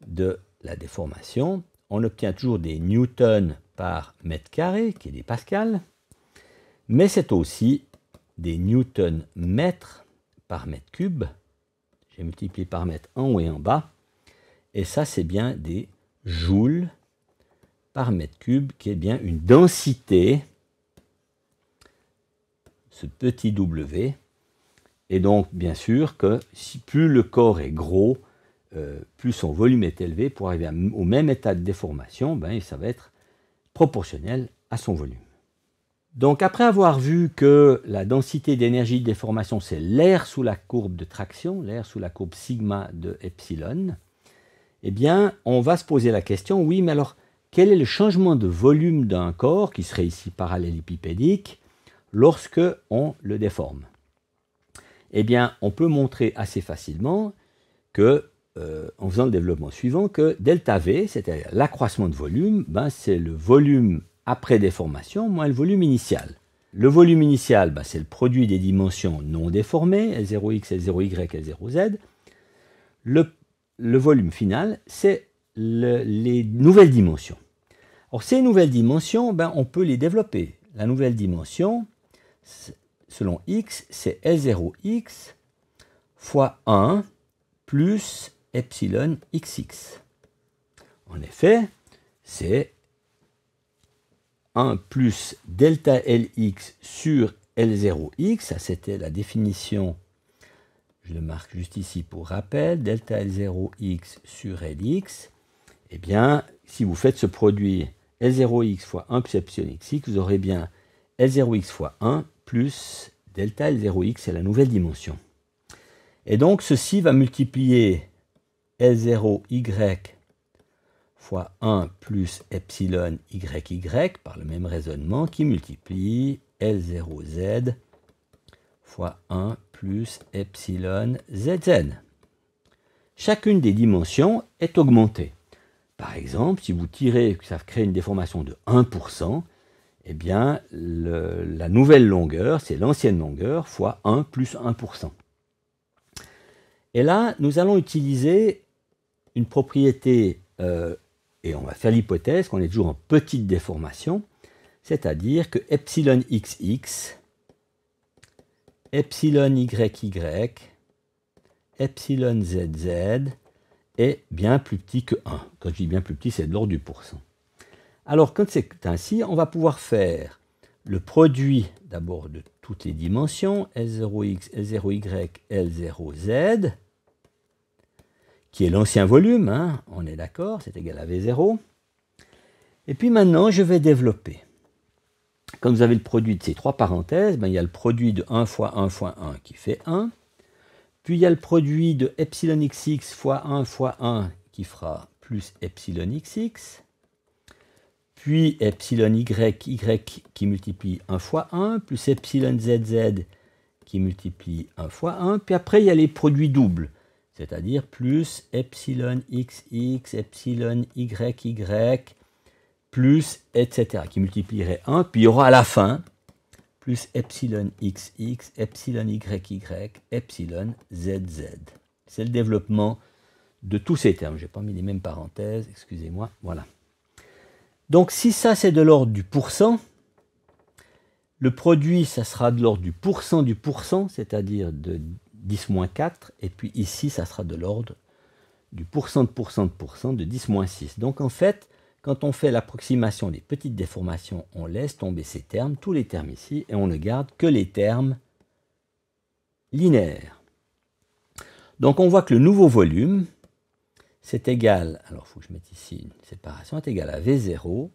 A: de la déformation, on obtient toujours des newtons par mètre carré, qui est des pascals, mais c'est aussi des newtons mètres par mètre cube. J'ai multiplié par mètre en haut et en bas, et ça c'est bien des joules par mètre cube, qui est bien une densité, ce petit w. Et donc, bien sûr, que plus le corps est gros, plus son volume est élevé, pour arriver au même état de déformation, ça va être proportionnel à son volume. Donc, après avoir vu que la densité d'énergie de déformation, c'est l'air sous la courbe de traction, l'air sous la courbe sigma de epsilon, eh bien, on va se poser la question, oui, mais alors, quel est le changement de volume d'un corps, qui serait ici parallélépipédique, lorsque on le déforme? Eh bien, on peut montrer assez facilement que, en faisant le développement suivant, que delta V, c'est-à-dire l'accroissement de volume, c'est le volume après déformation moins le volume initial. Le volume initial, c'est le produit des dimensions non déformées, L0x, L0y, L0z. Le volume final, c'est les nouvelles dimensions. Alors, ces nouvelles dimensions, on peut les développer. La nouvelle dimension, selon x, c'est L0x fois 1 plus epsilon xx. En effet, c'est 1 plus delta Lx sur L0x, ça c'était la définition, je le marque juste ici pour rappel, delta L0x sur Lx. Eh bien, si vous faites ce produit L0x fois 1 plus epsilon xx, vous aurez bien L0x fois 1 plus delta L0x, c'est la nouvelle dimension. Et donc, ceci va multiplier L0y fois 1 plus epsilon YY par le même raisonnement qui multiplie L0Z fois 1 plus epsilon ZZ. Chacune des dimensions est augmentée. Par exemple, si vous tirez, ça crée une déformation de 1%, eh bien, la nouvelle longueur, c'est l'ancienne longueur fois 1 plus 1%. Et là, nous allons utiliser une propriété, et on va faire l'hypothèse qu'on est toujours en petite déformation, c'est-à-dire que epsilon xx, epsilon yy, epsilon zz est bien plus petit que 1. Quand je dis bien plus petit, c'est de l'ordre du pourcent. Alors, quand c'est ainsi, on va pouvoir faire le produit d'abord de toutes les dimensions, L0x, L0y, L0z, qui est l'ancien volume, on est d'accord, c'est égal à V0. Et puis maintenant, je vais développer. Quand vous avez le produit de ces trois parenthèses, il y a le produit de 1 fois 1 fois 1 qui fait 1. Puis il y a le produit de epsilon xx fois 1 qui fera plus epsilon xx. Puis epsilon y qui multiplie 1 fois 1, plus epsilon zz qui multiplie 1 fois 1. Puis après, il y a les produits doubles, c'est-à-dire plus epsilon xx, epsilon yy, plus etc., qui multiplierait 1. Puis il y aura à la fin plus epsilon xx, epsilon yy, epsilon zz. C'est le développement de tous ces termes. Je n'ai pas mis les mêmes parenthèses, excusez-moi, voilà. Donc si ça c'est de l'ordre du pourcent, le produit ça sera de l'ordre du pourcent, c'est-à-dire de 10-4, et puis ici ça sera de l'ordre du pourcent de 10-6. Donc en fait, quand on fait l'approximation des petites déformations, on laisse tomber ces termes, tous les termes ici, et on ne garde que les termes linéaires. Donc on voit que le nouveau volume, c'est égal, alors il faut que je mette ici une séparation, est égal à V0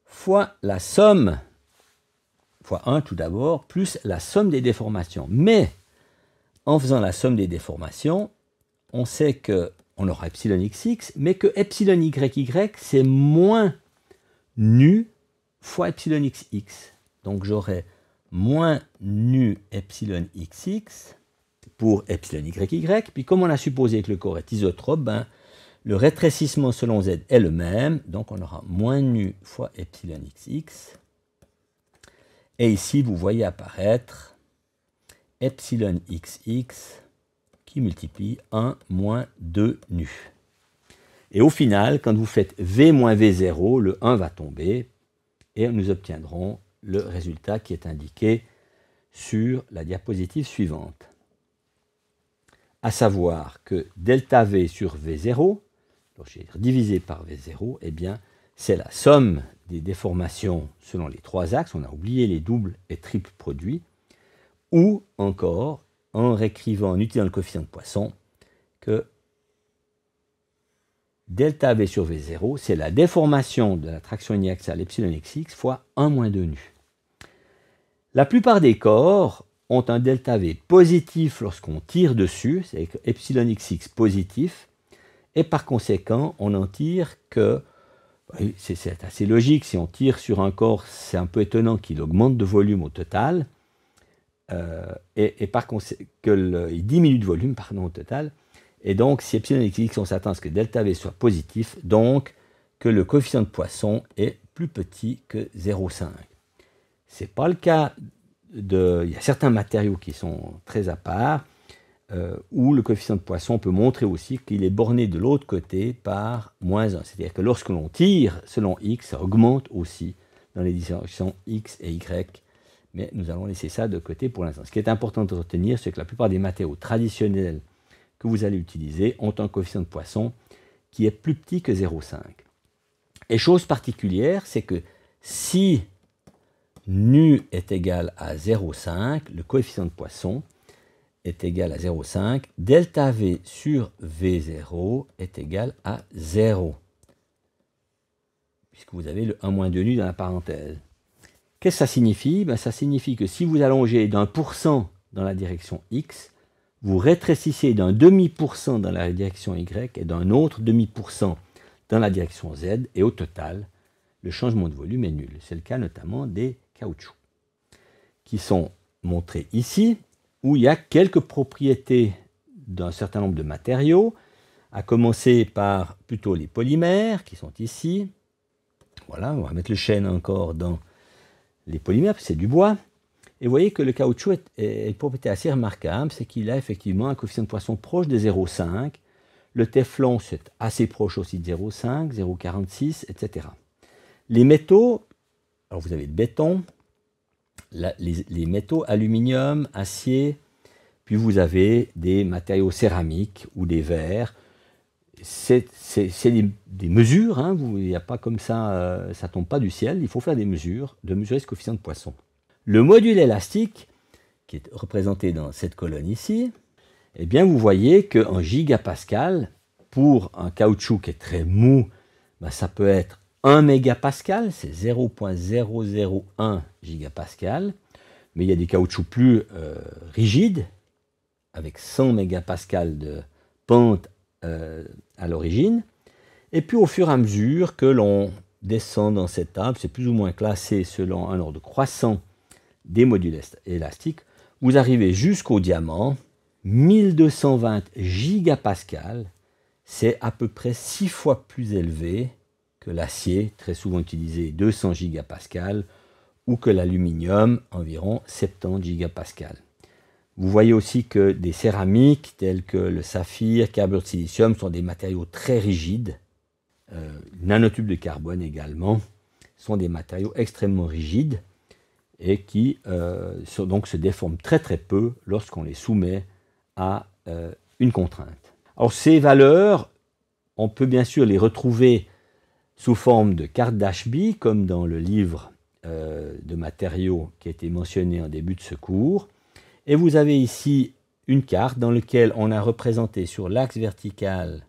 A: fois la somme, fois 1 tout d'abord, plus la somme des déformations. Mais en faisant la somme des déformations, on sait qu'on aura epsilon xx, mais que epsilon yy, c'est moins nu fois epsilon xx. Donc j'aurai moins nu epsilon xx pour epsilon yy, puis comme on a supposé que le corps est isotrope, ben, le rétrécissement selon z est le même, donc on aura moins nu fois epsilon xx. Et ici, vous voyez apparaître epsilon xx qui multiplie 1 moins 2 nu. Et au final, quand vous faites v moins v0, le 1 va tomber et nous obtiendrons le résultat qui est indiqué sur la diapositive suivante. À savoir que delta v sur v0, alors j'ai divisé par v0, eh bien c'est la somme des déformations selon les trois axes, on a oublié les doubles et triples produits, ou encore en réécrivant, en utilisant le coefficient de Poisson, que delta v sur v0, c'est la déformation de la traction uniaxiale epsilon xx fois 1 moins 2 nu. La plupart des corps ont un delta v positif lorsqu'on tire dessus, c'est epsilon xx positif, et par conséquent, on n'en tire que, c'est assez logique, si on tire sur un corps, c'est un peu étonnant qu'il augmente de volume au total, et par conséquent, il diminue de volume au total, et donc si epsilon xx, on s'attend à ce que delta v soit positif, donc que le coefficient de Poisson est plus petit que 0,5. Ce n'est pas le cas il y a certains matériaux qui sont très à part, où le coefficient de Poisson peut montrer aussi qu'il est borné de l'autre côté par moins 1. C'est-à-dire que lorsque l'on tire selon x, ça augmente aussi dans les directions x et y, mais nous allons laisser ça de côté pour l'instant. Ce qui est important de retenir, c'est que la plupart des matériaux traditionnels que vous allez utiliser ont un coefficient de Poisson qui est plus petit que 0,5. Et chose particulière, c'est que si nu est égal à 0,5, le coefficient de Poisson est égal à 0,5, delta V sur V0 est égal à 0, puisque vous avez le 1 moins 2 nu dans la parenthèse. Qu'est-ce que ça signifie? Ça signifie que si vous allongez d'un pourcent dans la direction X, vous rétrécissez d'un demi-pourcent dans la direction Y et d'un autre demi-pourcent dans la direction Z, et au total, le changement de volume est nul. C'est le cas notamment des caoutchoucs, qui sont montrés ici, où il y a quelques propriétés d'un certain nombre de matériaux, à commencer par plutôt les polymères, qui sont ici. Voilà, on va mettre le chêne encore dans les polymères, parce que c'est du bois. Et vous voyez que le caoutchouc est une propriété assez remarquable, c'est qu'il a effectivement un coefficient de Poisson proche de 0,5. Le téflon, c'est assez proche aussi de 0,5, 0,46, etc. Les métaux, alors vous avez le béton, les métaux aluminium, acier, puis vous avez des matériaux céramiques ou des verres. C'est des mesures, hein, il n'y a pas comme ça, ça ne tombe pas du ciel, il faut faire des mesures, de mesurer ce coefficient de Poisson. Le module élastique, qui est représenté dans cette colonne ici, eh bien vous voyez qu'en gigapascal, pour un caoutchouc qui est très mou, ça peut être 1 mégapascal, c'est 0,001 gigapascal, mais il y a des caoutchoucs plus rigides, avec 100 mégapascal de pente à l'origine, et puis au fur et à mesure que l'on descend dans cette table, c'est plus ou moins classé selon un ordre croissant des modules élastiques, vous arrivez jusqu'au diamant, 1220 gigapascal, c'est à peu près 6 fois plus élevé que l'acier, très souvent utilisé 200 gigapascal, ou que l'aluminium, environ 70 gigapascal. Vous voyez aussi que des céramiques telles que le saphir, carbure de silicium sont des matériaux très rigides, nanotubes de carbone également, sont des matériaux extrêmement rigides et qui donc se déforment très très peu lorsqu'on les soumet à une contrainte. Alors ces valeurs, on peut bien sûr les retrouver sous forme de cartes d'Ashby, comme dans le livre de matériaux qui a été mentionné en début de ce cours. Et vous avez ici une carte dans laquelle on a représenté sur l'axe vertical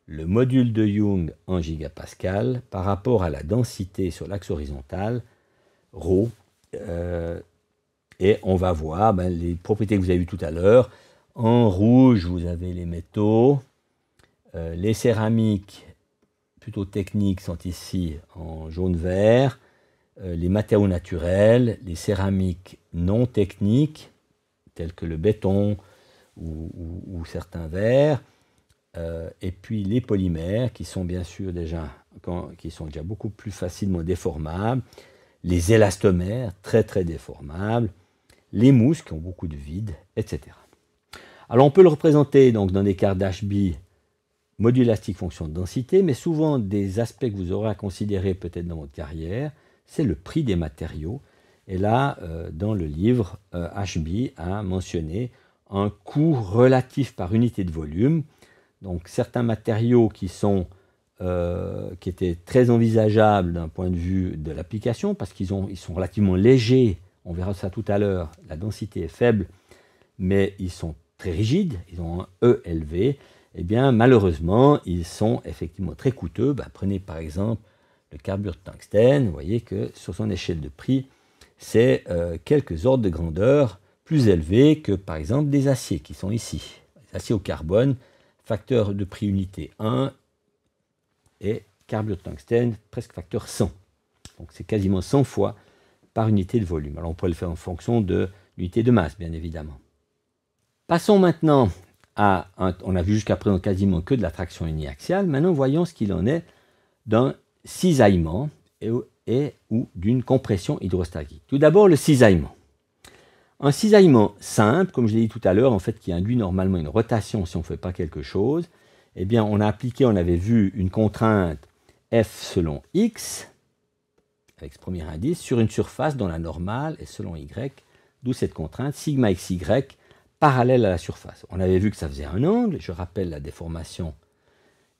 A: le module de Young en gigapascal par rapport à la densité sur l'axe horizontal, ρ. Et on va voir les propriétés que vous avez vues tout à l'heure. En rouge, vous avez les métaux. Les céramiques plutôt techniques sont ici en jaune-vert. Les matériaux naturels, les céramiques non techniques, tels que le béton ou certains verres. Et puis les polymères qui sont bien sûr déjà beaucoup plus facilement déformables, les élastomères très très déformables, les mousses qui ont beaucoup de vide, etc. Alors on peut le représenter donc dans des cartes d'Ashby module élastique fonction de densité, mais souvent des aspects que vous aurez à considérer peut-être dans votre carrière, c'est le prix des matériaux. Et là, dans le livre, Ashby a mentionné un coût relatif par unité de volume. Donc certains matériaux qui étaient très envisageables d'un point de vue de l'application, parce qu'ils sont relativement légers, on verra ça tout à l'heure, la densité est faible, mais ils sont très rigides, ils ont un E élevé, eh bien malheureusement, ils sont effectivement très coûteux. Prenez par exemple le carbure de tungstène, vous voyez que sur son échelle de prix, c'est quelques ordres de grandeur plus élevés que par exemple des aciers qui sont ici. Les aciers au carbone, facteur de prix unité 1 et carbure de tungstène presque facteur 100. Donc c'est quasiment 100 fois par unité de volume. Alors on pourrait le faire en fonction de l'unité de masse, bien évidemment. Passons maintenant on a vu jusqu'à présent quasiment que de la traction uniaxiale. Maintenant voyons ce qu'il en est d'un cisaillement ou d'une compression hydrostatique. Tout d'abord le cisaillement. Un cisaillement simple, comme je l'ai dit tout à l'heure, en fait, qui induit normalement une rotation si on ne fait pas quelque chose, eh bien, on avait vu une contrainte F selon X, avec ce premier indice, sur une surface dont la normale est selon Y, d'où cette contrainte, sigma XY, parallèle à la surface. On avait vu que ça faisait un angle, je rappelle la déformation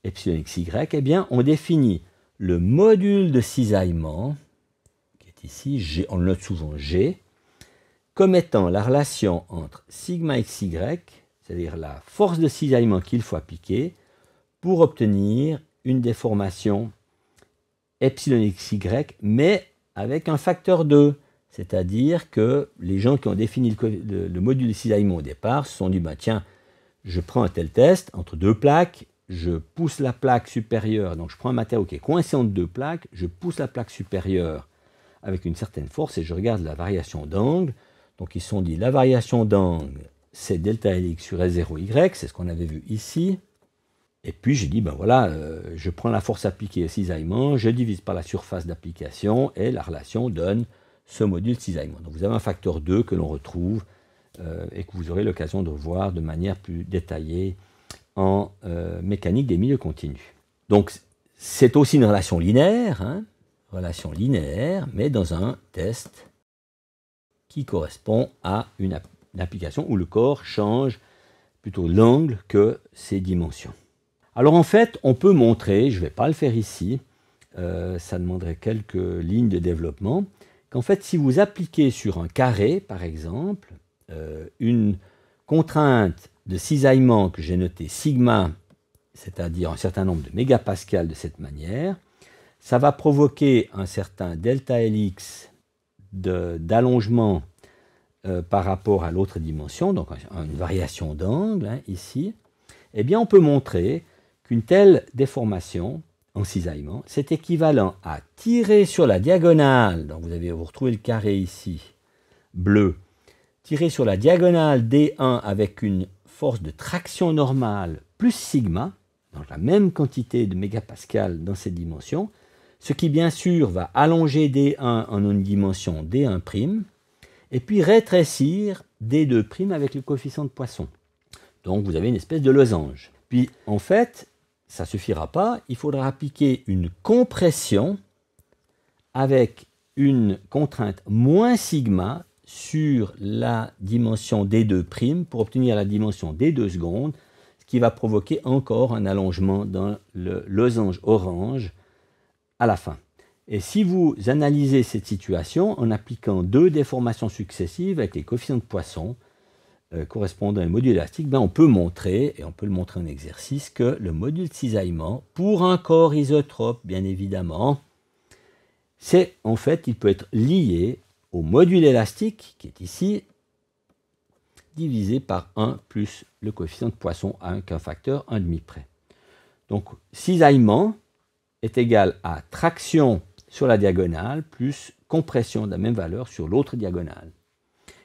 A: epsilon XY, eh bien, on définit le module de cisaillement, qui est ici, G, on le note souvent G, comme étant la relation entre sigma xy, c'est-à-dire la force de cisaillement qu'il faut appliquer, pour obtenir une déformation epsilon xy, mais avec un facteur 2. C'est-à-dire que les gens qui ont défini le module de cisaillement au départ se sont dit, tiens, je prends un tel test entre deux plaques, je pousse la plaque supérieure, donc je prends un matériau qui est coincé entre deux plaques, je pousse la plaque supérieure avec une certaine force et je regarde la variation d'angle. Donc ils se sont dit, la variation d'angle, c'est delta Lx sur S0Y, c'est ce qu'on avait vu ici. Et puis j'ai dit, je prends la force appliquée au cisaillement, je divise par la surface d'application, et la relation donne ce module de cisaillement. Donc vous avez un facteur 2 que l'on retrouve, et que vous aurez l'occasion de voir de manière plus détaillée en mécanique des milieux continus. Donc c'est aussi une relation linéaire, mais dans un test qui correspond à une application où le corps change plutôt l'angle que ses dimensions. Alors en fait, on peut montrer, je ne vais pas le faire ici, ça demanderait quelques lignes de développement, qu'en fait, si vous appliquez sur un carré, par exemple, une contrainte de cisaillement que j'ai notée sigma, c'est-à-dire un certain nombre de mégapascales de cette manière, ça va provoquer un certain delta Lx d'allongement par rapport à l'autre dimension, donc une variation d'angle ici, eh bien on peut montrer qu'une telle déformation en cisaillement, c'est équivalent à tirer sur la diagonale, donc vous retrouvez le carré ici, bleu, tirer sur la diagonale D1 avec une force de traction normale plus sigma, donc la même quantité de mégapascal dans cette dimension, ce qui bien sûr va allonger D1 en une dimension D1', et puis rétrécir D2' avec le coefficient de Poisson. Donc vous avez une espèce de losange. Puis en fait, ça ne suffira pas, il faudra appliquer une compression avec une contrainte moins sigma sur la dimension D2' pour obtenir la dimension D2 secondes, ce qui va provoquer encore un allongement dans le losange orange à la fin. Et si vous analysez cette situation en appliquant 2 déformations successives avec les coefficients de Poisson correspondant au module élastique, on peut montrer, et on peut le montrer en exercice, que le module de cisaillement, pour un corps isotrope, bien évidemment, en fait, il peut être lié au module élastique, qui est ici, divisé par 1 plus le coefficient de Poisson avec un facteur 1,5 près. Donc, cisaillement est égal à traction sur la diagonale plus compression de la même valeur sur l'autre diagonale.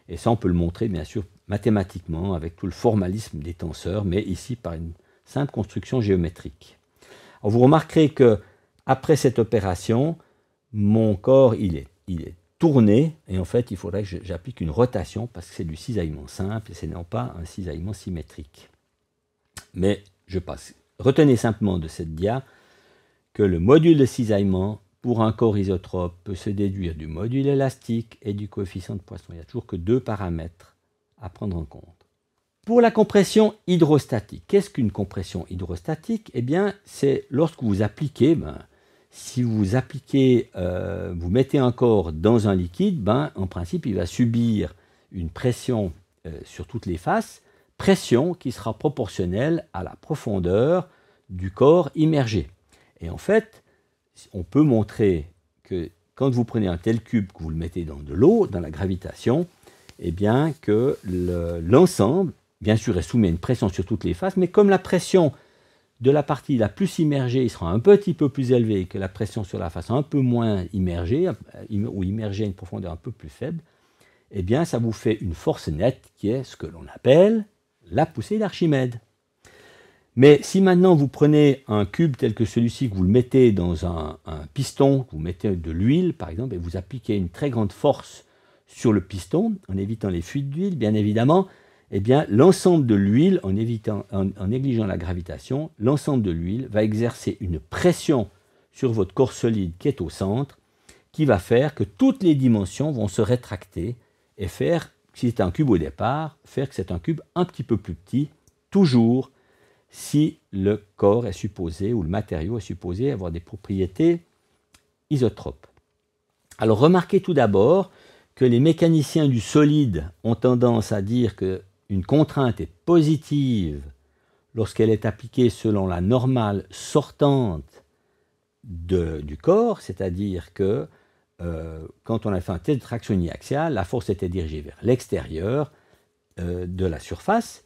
A: Et ça, on peut le montrer, bien sûr, mathématiquement, avec tout le formalisme des tenseurs, mais ici par une simple construction géométrique. Alors, vous remarquerez que après cette opération, mon corps, il est tourné, et en fait, il faudrait que j'applique une rotation, parce que c'est du cisaillement simple, et ce n'est pas un cisaillement symétrique. Mais je passe. Retenez simplement de cette dia que le module de cisaillement pour un corps isotrope peut se déduire du module élastique et du coefficient de Poisson. Il n'y a toujours que 2 paramètres à prendre en compte. Pour la compression hydrostatique, qu'est-ce qu'une compression hydrostatique? Eh bien, c'est lorsque vous appliquez, si vous appliquez, vous mettez un corps dans un liquide, en principe, il va subir une pression sur toutes les faces, pression qui sera proportionnelle à la profondeur du corps immergé. Et en fait, on peut montrer que quand vous prenez un tel cube, que vous le mettez dans de l'eau, dans la gravitation, eh bien que l'ensemble, bien sûr, est soumis à une pression sur toutes les faces, mais comme la pression de la partie la plus immergée sera un petit peu plus élevée que la pression sur la face un peu moins immergée, ou immergée à une profondeur un peu plus faible, eh bien ça vous fait une force nette qui est ce que l'on appelle la poussée d'Archimède. Mais si maintenant vous prenez un cube tel que celui-ci, que vous le mettez dans un piston, que vous mettez de l'huile par exemple, et vous appliquez une très grande force sur le piston, en évitant les fuites d'huile, bien évidemment, eh bien l'ensemble de l'huile, en négligeant la gravitation, l'ensemble de l'huile va exercer une pression sur votre corps solide qui est au centre, qui va faire que toutes les dimensions vont se rétracter et faire, si c'était un cube au départ, faire que c'est un cube un petit peu plus petit, toujours si le corps est supposé, ou le matériau est supposé avoir des propriétés isotropes. Alors remarquez tout d'abord que les mécaniciens du solide ont tendance à dire qu'une contrainte est positive lorsqu'elle est appliquée selon la normale sortante du corps, c'est-à-dire que quand on a fait un test de traction uniaxiale, la force était dirigée vers l'extérieur de la surface,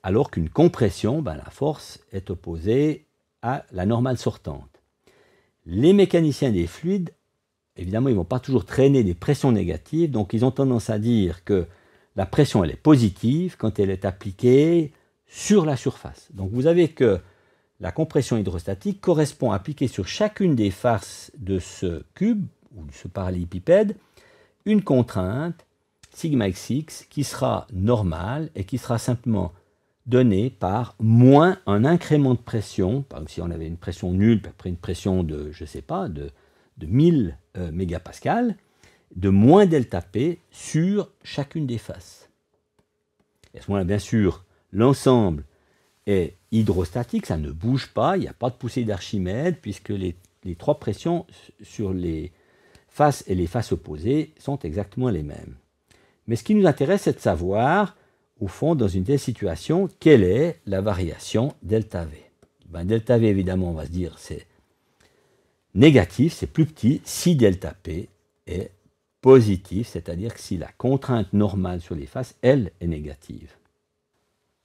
A: alors qu'une compression, la force est opposée à la normale sortante. Les mécaniciens des fluides, évidemment, ils ne vont pas toujours traîner des pressions négatives, donc ils ont tendance à dire que la pression elle est positive quand elle est appliquée sur la surface. Donc vous avez que la compression hydrostatique correspond à appliquer sur chacune des faces de ce cube, ou de ce parallélépipède, une contrainte, sigma xx, qui sera normale et qui sera simplement donné par moins un incrément de pression. Par exemple, si on avait une pression nulle, après une pression de, je ne sais pas, de 1000 mégapascales, de moins delta P sur chacune des faces. Et à ce moment-là, bien sûr, l'ensemble est hydrostatique, ça ne bouge pas, il n'y a pas de poussée d'Archimède, puisque les 3 pressions sur les faces et les faces opposées sont exactement les mêmes. Mais ce qui nous intéresse, c'est de savoir, au fond, dans une telle situation, quelle est la variation delta V. Delta V, évidemment, on va se dire, c'est négatif, c'est plus petit, si delta P est positif, c'est-à-dire que si la contrainte normale sur les faces, elle, est négative.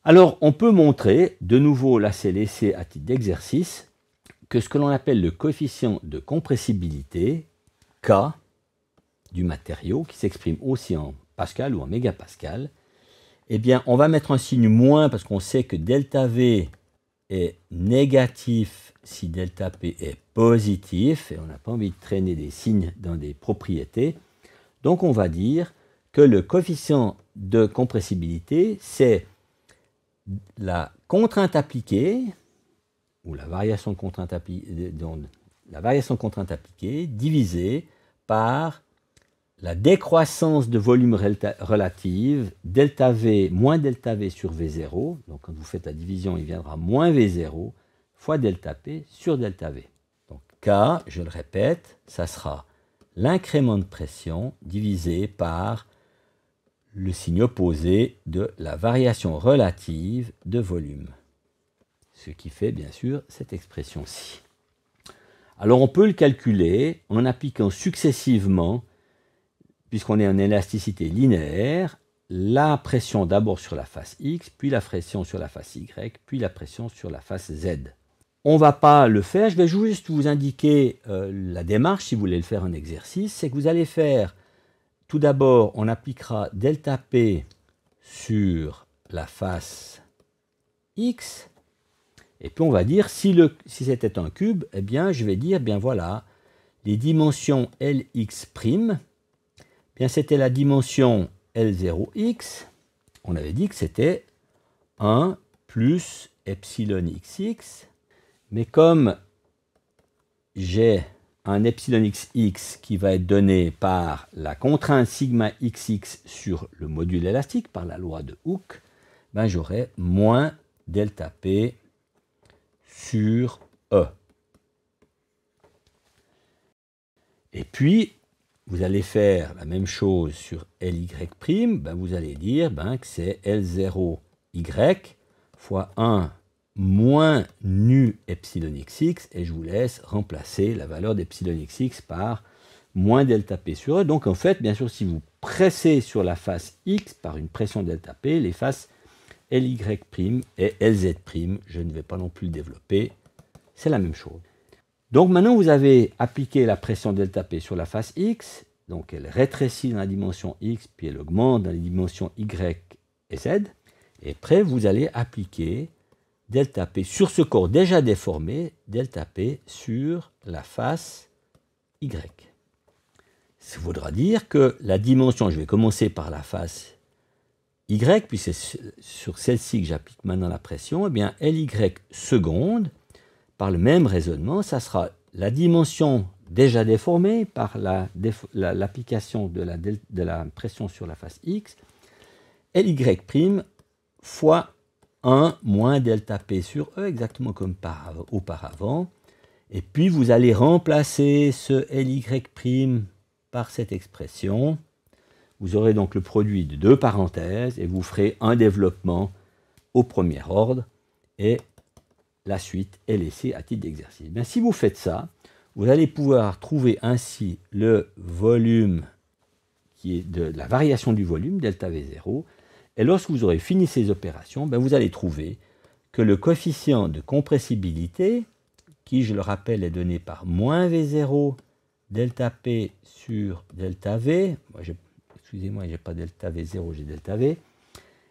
A: Alors, on peut montrer, de nouveau, là c'est laissé à titre d'exercice, que ce que l'on appelle le coefficient de compressibilité, K, du matériau, qui s'exprime aussi en pascal ou en mégapascal, eh bien, on va mettre un signe moins parce qu'on sait que delta V est négatif si delta P est positif, et on n'a pas envie de traîner des signes dans des propriétés. Donc, on va dire que le coefficient de compressibilité, c'est la contrainte appliquée ou la variation de contrainte appliquée divisée par la décroissance de volume relative, delta V moins delta V sur V0. Donc quand vous faites la division, il viendra moins V0 fois delta P sur delta V. Donc K, je le répète, ça sera l'incrément de pression divisé par le signe opposé de la variation relative de volume. Ce qui fait bien sûr cette expression-ci. Alors on peut le calculer en appliquant successivement, puisqu'on est en élasticité linéaire, la pression d'abord sur la face X, puis la pression sur la face Y, puis la pression sur la face Z. On ne va pas le faire, je vais juste vous indiquer la démarche si vous voulez le faire en exercice. C'est que vous allez faire, tout d'abord, on appliquera delta P sur la face X, et puis on va dire, si c'était un cube, eh bien je vais dire, bien voilà, les dimensions Lx', bien c'était la dimension L0x, on avait dit que c'était 1 plus epsilon xx, mais comme j'ai un epsilon xx qui va être donné par la contrainte sigma xx sur le module élastique, par la loi de Hooke, ben j'aurai moins delta P sur E. Et puis, vous allez faire la même chose sur Ly', ben vous allez dire que c'est L0y fois 1 moins nu epsilon xx, et je vous laisse remplacer la valeur d'epsilon xx par moins delta P sur E. Donc en fait, bien sûr, si vous pressez sur la face X par une pression delta P, les faces Ly' et Lz', je ne vais pas non plus le développer, c'est la même chose. Donc maintenant, vous avez appliqué la pression delta P sur la face X, donc elle rétrécit dans la dimension X, puis elle augmente dans les dimensions Y et Z, et après, vous allez appliquer delta P sur ce corps déjà déformé, delta P sur la face Y. Ça voudra dire que la dimension, je vais commencer par la face Y, puis c'est sur celle-ci que j'applique maintenant la pression, eh bien Ly seconde, par le même raisonnement, ça sera la dimension déjà déformée par l'application de la pression sur la face X, Ly' fois 1 moins delta P sur E, exactement comme auparavant. Et puis vous allez remplacer ce Ly' par cette expression. Vous aurez donc le produit de deux parenthèses et vous ferez un développement au premier ordre et la suite est laissée à titre d'exercice. Bien, si vous faites ça, vous allez pouvoir trouver ainsi le volume qui est de la variation du volume, delta V0. Et lorsque vous aurez fini ces opérations, vous allez trouver que le coefficient de compressibilité, qui, je le rappelle, est donné par moins V0 delta P sur delta V, excusez-moi, je n'ai pas delta V0, j'ai delta V,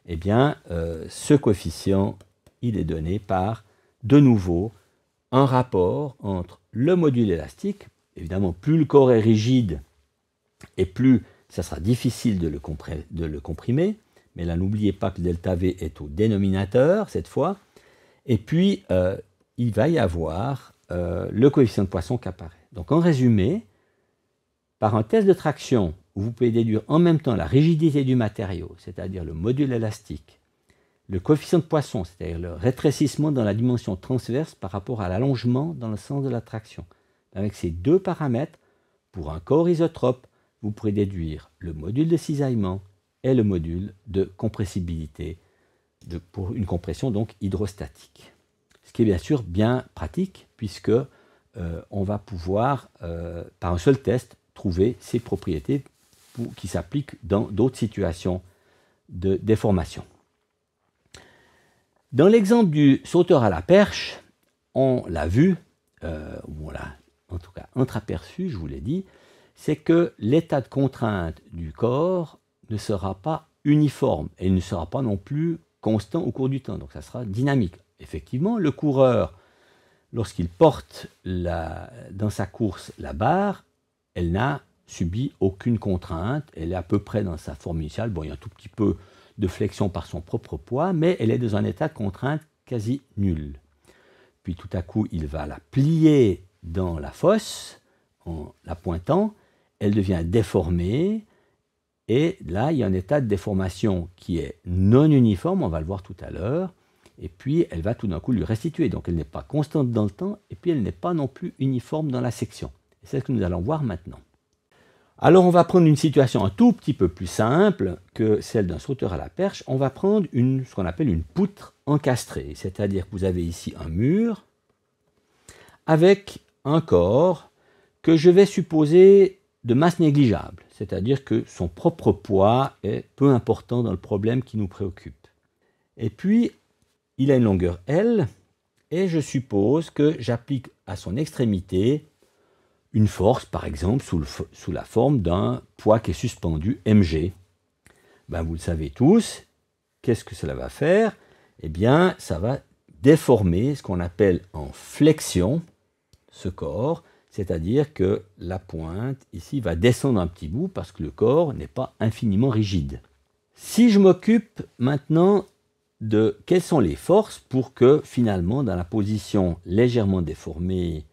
A: eh bien, ce coefficient, il est donné par, de nouveau, un rapport entre le module élastique, évidemment, plus le corps est rigide, et plus ça sera difficile de le comprimer, mais là, n'oubliez pas que delta V est au dénominateur, cette fois, et puis, il va y avoir le coefficient de Poisson qui apparaît. Donc, en résumé, par un test de traction, où vous pouvez déduire en même temps la rigidité du matériau, c'est-à-dire le module élastique, le coefficient de Poisson, c'est-à-dire le rétrécissement dans la dimension transverse par rapport à l'allongement dans le sens de la traction. Avec ces deux paramètres, pour un corps isotrope, vous pourrez déduire le module de cisaillement et le module de compressibilité pour une compression donc hydrostatique. Ce qui est bien sûr bien pratique puisque on va pouvoir, par un seul test, trouver ces propriétés qui s'appliquent dans d'autres situations de déformation. Dans l'exemple du sauteur à la perche, on l'a vu, ou on l'a en tout cas entreaperçu, je vous l'ai dit, c'est que l'état de contrainte du corps ne sera pas uniforme et il ne sera pas non plus constant au cours du temps, donc ça sera dynamique. Effectivement, le coureur, lorsqu'il porte dans sa course la barre, elle n'a subi aucune contrainte, elle est à peu près dans sa forme initiale, bon, il y a un tout petit peu de flexion par son propre poids, mais elle est dans un état de contrainte quasi nul. puis tout à coup il va la plier dans la fosse en la pointant, elle devient déformée, et là il y a un état de déformation qui est non uniforme, on va le voir tout à l'heure, et puis elle va tout d'un coup lui restituer, donc elle n'est pas constante dans le temps, et puis elle n'est pas non plus uniforme dans la section. C'est ce que nous allons voir maintenant. Alors on va prendre une situation un tout petit peu plus simple que celle d'un sauteur à la perche. On va prendre ce qu'on appelle une poutre encastrée, c'est-à-dire que vous avez ici un mur avec un corps que je vais supposer de masse négligeable, c'est-à-dire que son propre poids est peu important dans le problème qui nous préoccupe. Et puis il a une longueur L, et je suppose que j'applique à son extrémité une force, par exemple, sous la forme d'un poids qui est suspendu, mg. Ben, vous le savez tous, qu'est-ce que cela va faire? Eh bien, ça va déformer ce qu'on appelle en flexion ce corps, c'est-à-dire que la pointe, ici, va descendre un petit bout parce que le corps n'est pas infiniment rigide. Si je m'occupe maintenant de quelles sont les forces pour que, finalement, dans la position légèrement déformée,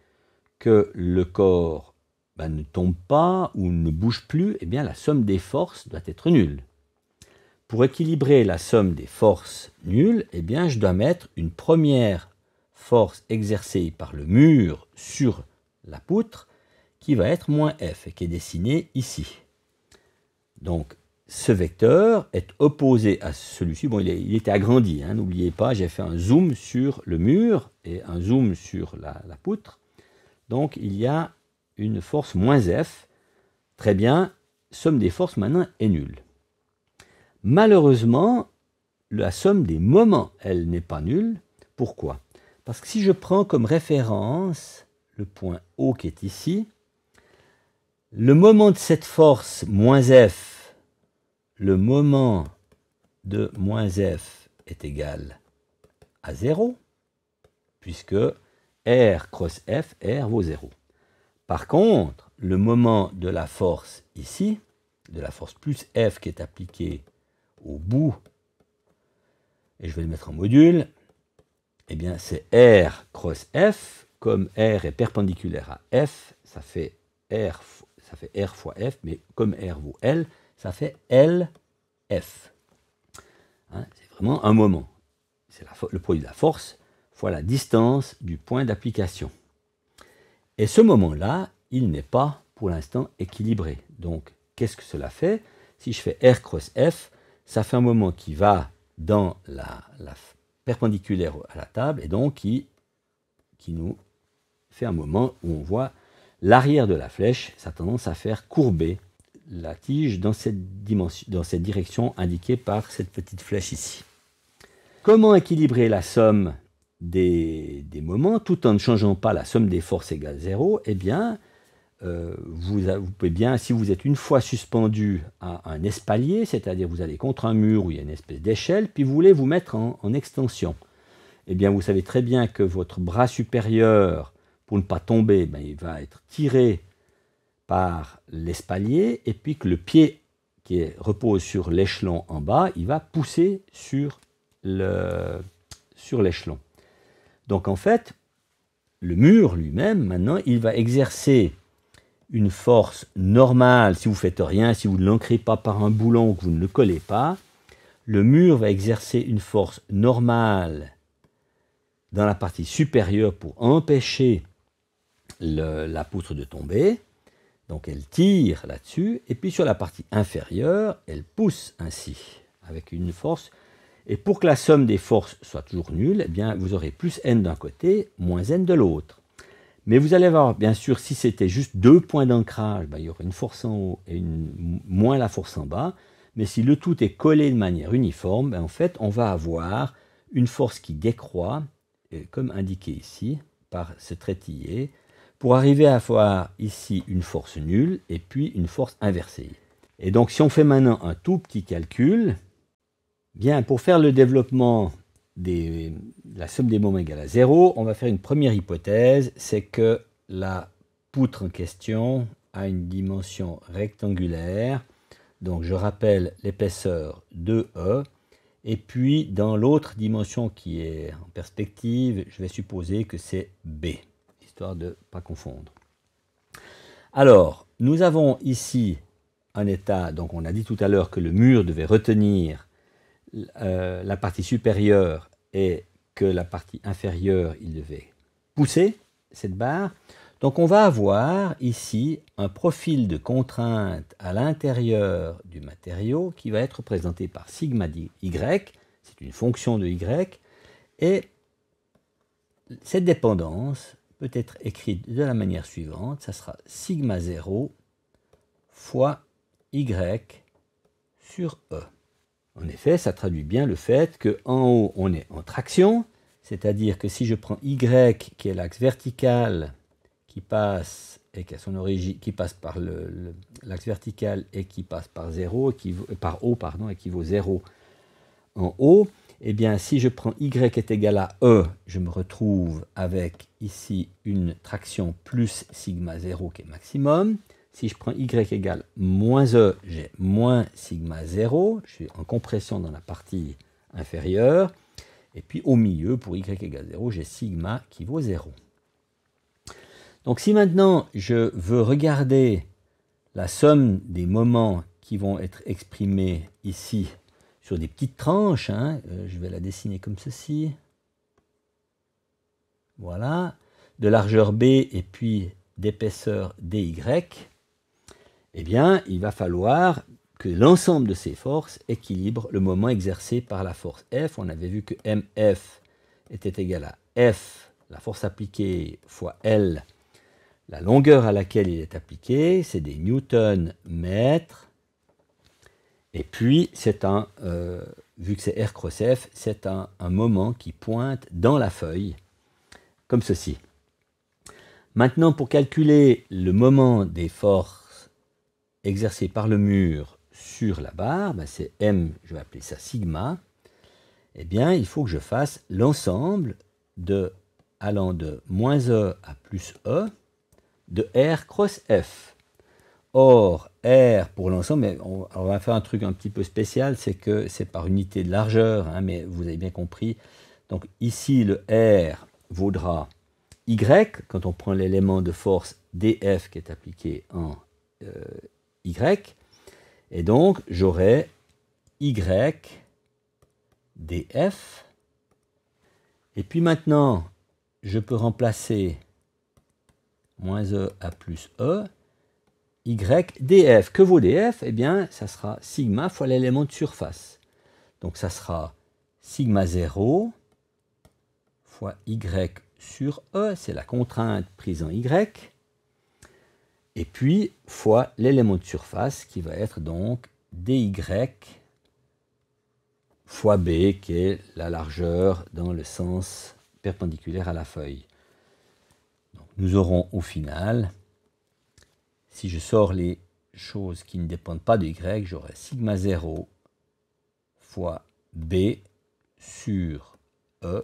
A: que le corps ne tombe pas ou ne bouge plus, eh bien la somme des forces doit être nulle. Pour équilibrer la somme des forces nulles, eh bien je dois mettre une première force exercée par le mur sur la poutre qui va être moins F et qui est dessinée ici. Donc ce vecteur est opposé à celui-ci. Bon, il était agrandi, hein, n'oubliez pas, j'ai fait un zoom sur le mur et un zoom sur la poutre. Donc il y a une force moins F. Très bien, somme des forces maintenant est nulle. Malheureusement, la somme des moments, elle n'est pas nulle. Pourquoi? Parce que si je prends comme référence le point O qui est ici, le moment de cette force moins F, le moment de moins F est égal à 0, puisque R cross F, R vaut 0. Par contre, le moment de la force ici, de la force plus F qui est appliquée au bout, et je vais le mettre en module, eh bien c'est R cross F, comme R est perpendiculaire à F, ça fait R fois F, mais comme R vaut L, ça fait LF. Hein, c'est vraiment un moment. C'est le produit de la force fois la distance du point d'application. Et ce moment-là, il n'est pas pour l'instant équilibré. Donc, qu'est-ce que cela fait? Si je fais R cross F, ça fait un moment qui va dans la perpendiculaire à la table et donc qui nous fait un moment où on voit l'arrière de la flèche, ça a tendance à faire courber la tige dans cette direction indiquée par cette petite flèche ici. Comment équilibrer la somme des moments tout en ne changeant pas la somme des forces égale 0? Eh bien, vous pouvez bien, si vous êtes une fois suspendu à un espalier, c'est-à-dire vous allez contre un mur où il y a une espèce d'échelle, puis vous voulez vous mettre en extension. Eh bien, vous savez très bien que votre bras supérieur, pour ne pas tomber, il va être tiré par l'espalier, et puis que le pied qui repose sur l'échelon en bas, il va pousser sur l'échelon. Donc en fait, le mur lui-même, maintenant, il va exercer une force normale, si vous ne faites rien, si vous ne l'ancrez pas par un boulon ou que vous ne le collez pas, le mur va exercer une force normale dans la partie supérieure pour empêcher la poutre de tomber. Donc elle tire là-dessus, et puis sur la partie inférieure, elle pousse ainsi, avec une force. Et pour que la somme des forces soit toujours nulle, eh bien, vous aurez plus n d'un côté, moins n de l'autre. Mais vous allez voir, bien sûr, si c'était juste 2 points d'ancrage, il y aurait une force en haut et moins la force en bas. Mais si le tout est collé de manière uniforme, en fait, on va avoir une force qui décroît, comme indiqué ici, par ce trétillé, pour arriver à avoir ici une force nulle et puis une force inversée. Et donc, si on fait maintenant un tout petit calcul, bien, pour faire le développement de la somme des moments égale à 0, on va faire une première hypothèse, c'est que la poutre en question a une dimension rectangulaire. Donc je rappelle l'épaisseur 2e, Et puis, dans l'autre dimension qui est en perspective, je vais supposer que c'est B, histoire de ne pas confondre. Alors, nous avons ici un état, donc on a dit tout à l'heure que le mur devait retenir la partie supérieure et que la partie inférieure, il devait pousser cette barre. Donc on va avoir ici un profil de contrainte à l'intérieur du matériau qui va être représenté par sigma y, c'est une fonction de y, et cette dépendance peut être écrite de la manière suivante, ça sera sigma 0 fois y sur E. En effet, ça traduit bien le fait qu'en haut, on est en traction, c'est-à-dire que si je prends y, qui est l'axe vertical, qui passe et qui a son origine, qui passe par l'axe vertical et qui passe par 0, par O, pardon, et qui vaut 0 en haut, eh bien, si je prends y est égal à E, je me retrouve avec ici une traction plus sigma 0 qui est maximum. Si je prends y égale moins E, j'ai moins sigma 0, je suis en compression dans la partie inférieure. Et puis au milieu, pour y égale 0, j'ai sigma qui vaut 0. Donc si maintenant je veux regarder la somme des moments qui vont être exprimés ici sur des petites tranches, je vais la dessiner comme ceci. Voilà, de largeur B et puis d'épaisseur dy. Eh bien, il va falloir que l'ensemble de ces forces équilibre le moment exercé par la force F. On avait vu que MF était égal à F, la force appliquée, fois L, la longueur à laquelle il est appliqué, c'est des newtons-mètres. Et puis, c'est vu que c'est R cross F, c'est un moment qui pointe dans la feuille, comme ceci. Maintenant, pour calculer le moment des forces exercées par le mur sur la barre, c'est M, je vais appeler ça sigma, eh bien, il faut que je fasse l'ensemble allant de moins E à plus E de R cross F. Or, R pour l'ensemble, on va faire un truc un petit peu spécial, c'est que c'est par unité de largeur, mais vous avez bien compris. Donc ici, le R vaudra Y, quand on prend l'élément de force dF qui est appliqué en Y, et donc j'aurai Y dF, et puis maintenant, je peux remplacer moins E à plus E, Y dF. Que vaut dF? Eh bien, ça sera sigma fois l'élément de surface. Donc ça sera sigma 0 fois Y sur E, c'est la contrainte prise en Y, et puis fois l'élément de surface qui va être donc dy fois B, qui est la largeur dans le sens perpendiculaire à la feuille. Donc, nous aurons au final, si je sors les choses qui ne dépendent pas de Y, j'aurai sigma 0 fois B sur E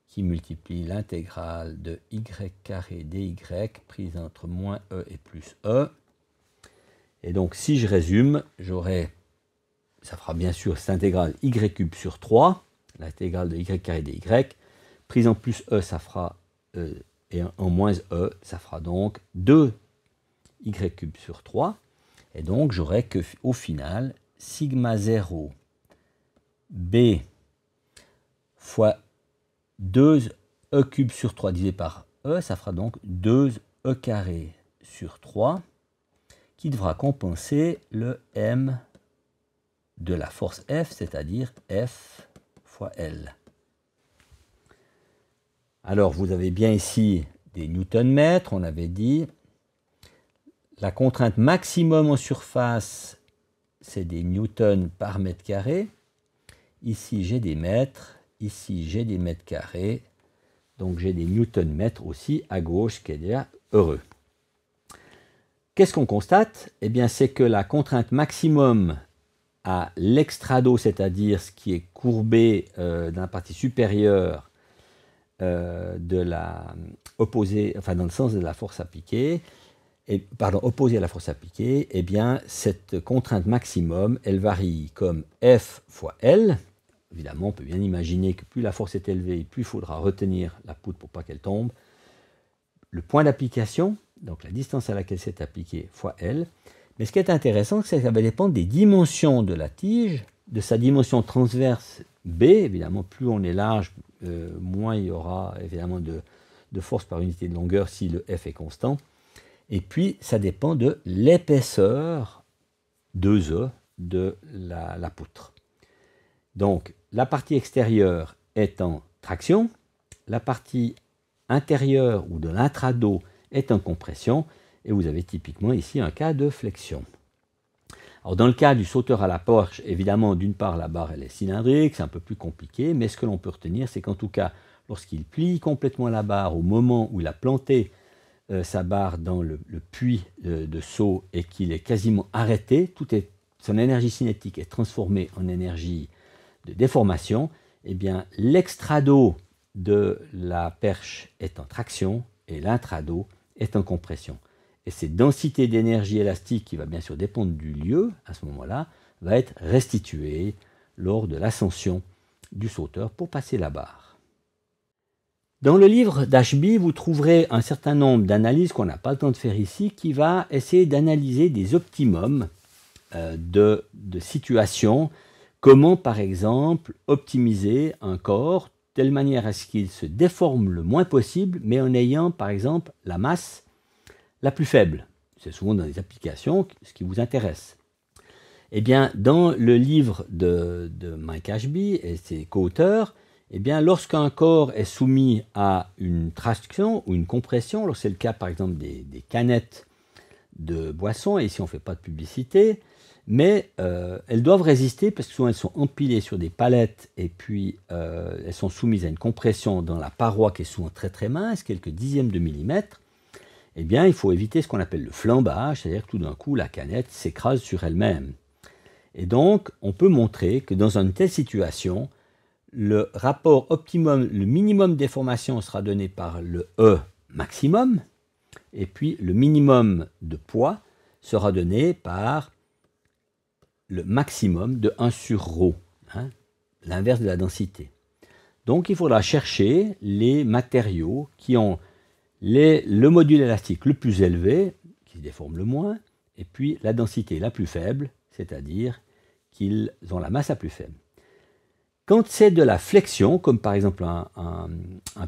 A: qui multiplie l'intégrale de y carré dy prise entre moins E et plus E. Et donc si je résume, j'aurai, ça fera bien sûr cette intégrale y cube sur 3, l'intégrale de y carré dy, prise en plus E, ça fera, et en moins E, ça fera donc 2 y cube sur 3. Et donc j'aurai qu'au final, sigma 0 B fois 2 E cube sur 3 divisé par E, ça fera donc 2 E carré sur 3, qui devra compenser le M de la force F, c'est-à-dire F fois L. Alors, vous avez bien ici des newton-mètres, on avait dit. La contrainte maximum en surface, c'est des newtons par mètre carré. Ici, j'ai des mètres. Ici, j'ai des mètres carrés. Donc, j'ai des newton-mètres aussi à gauche, qui est déjà heureux. Qu'est-ce qu'on constate? Eh bien, c'est que la contrainte maximum à l'extrado, c'est-à-dire ce qui est courbé dans la partie supérieure de la opposée, enfin dans le sens de la force appliquée, opposée à la force appliquée, eh bien, cette contrainte maximum, elle varie comme F fois L, évidemment, on peut bien imaginer que plus la force est élevée, plus il faudra retenir la poutre pour pas qu'elle tombe. Le point d'application, donc la distance à laquelle c'est appliqué, fois L. Mais ce qui est intéressant, c'est que ça va dépendre des dimensions de la tige, de sa dimension transverse B. Évidemment, plus on est large, moins il y aura évidemment de force par unité de longueur si le F est constant. Et puis, ça dépend de l'épaisseur 2E de la poutre. Donc, la partie extérieure est en traction, la partie intérieure ou de l'intrado est en compression, et vous avez typiquement ici un cas de flexion. Alors, dans le cas du sauteur à la perche, évidemment, d'une part, la barre elle est cylindrique, c'est un peu plus compliqué, mais ce que l'on peut retenir, c'est qu'en tout cas, lorsqu'il plie complètement la barre au moment où il a planté sa barre dans le puits de saut et qu'il est quasiment arrêté, son énergie cinétique est transformée en énergie de déformation, eh bien l'extrado de la perche est en traction et l'intrado est en compression. Et cette densité d'énergie élastique, qui va bien sûr dépendre du lieu à ce moment-là, va être restituée lors de l'ascension du sauteur pour passer la barre. Dans le livre d'Ashby, vous trouverez un certain nombre d'analyses qu'on n'a pas le temps de faire ici, qui va essayer d'analyser des optimums de situations. Comment, par exemple, optimiser un corps de telle manière à ce qu'il se déforme le moins possible, mais en ayant, par exemple, la masse la plus faible. C'est souvent dans les applications ce qui vous intéresse. Eh bien, dans le livre de Mike Ashby et ses co-auteurs, eh bien, lorsqu'un corps est soumis à une traction ou une compression, lorsque c'est le cas par exemple des canettes de boissons, et ici on ne fait pas de publicité, mais elles doivent résister parce que souvent elles sont empilées sur des palettes et puis elles sont soumises à une compression dans la paroi qui est souvent très très mince, quelques dixièmes de millimètre. Eh bien, il faut éviter ce qu'on appelle le flambage, c'est-à-dire que tout d'un coup la canette s'écrase sur elle-même. Et donc, on peut montrer que dans une telle situation, le rapport optimum, le minimum de déformation sera donné par le E maximum, et puis le minimum de poids sera donné par le maximum de 1 sur ρ, hein, l'inverse de la densité. Donc il faudra chercher les matériaux qui ont le module élastique le plus élevé, qui se déforme le moins, et puis la densité la plus faible, c'est-à-dire qu'ils ont la masse la plus faible. Quand c'est de la flexion, comme par exemple un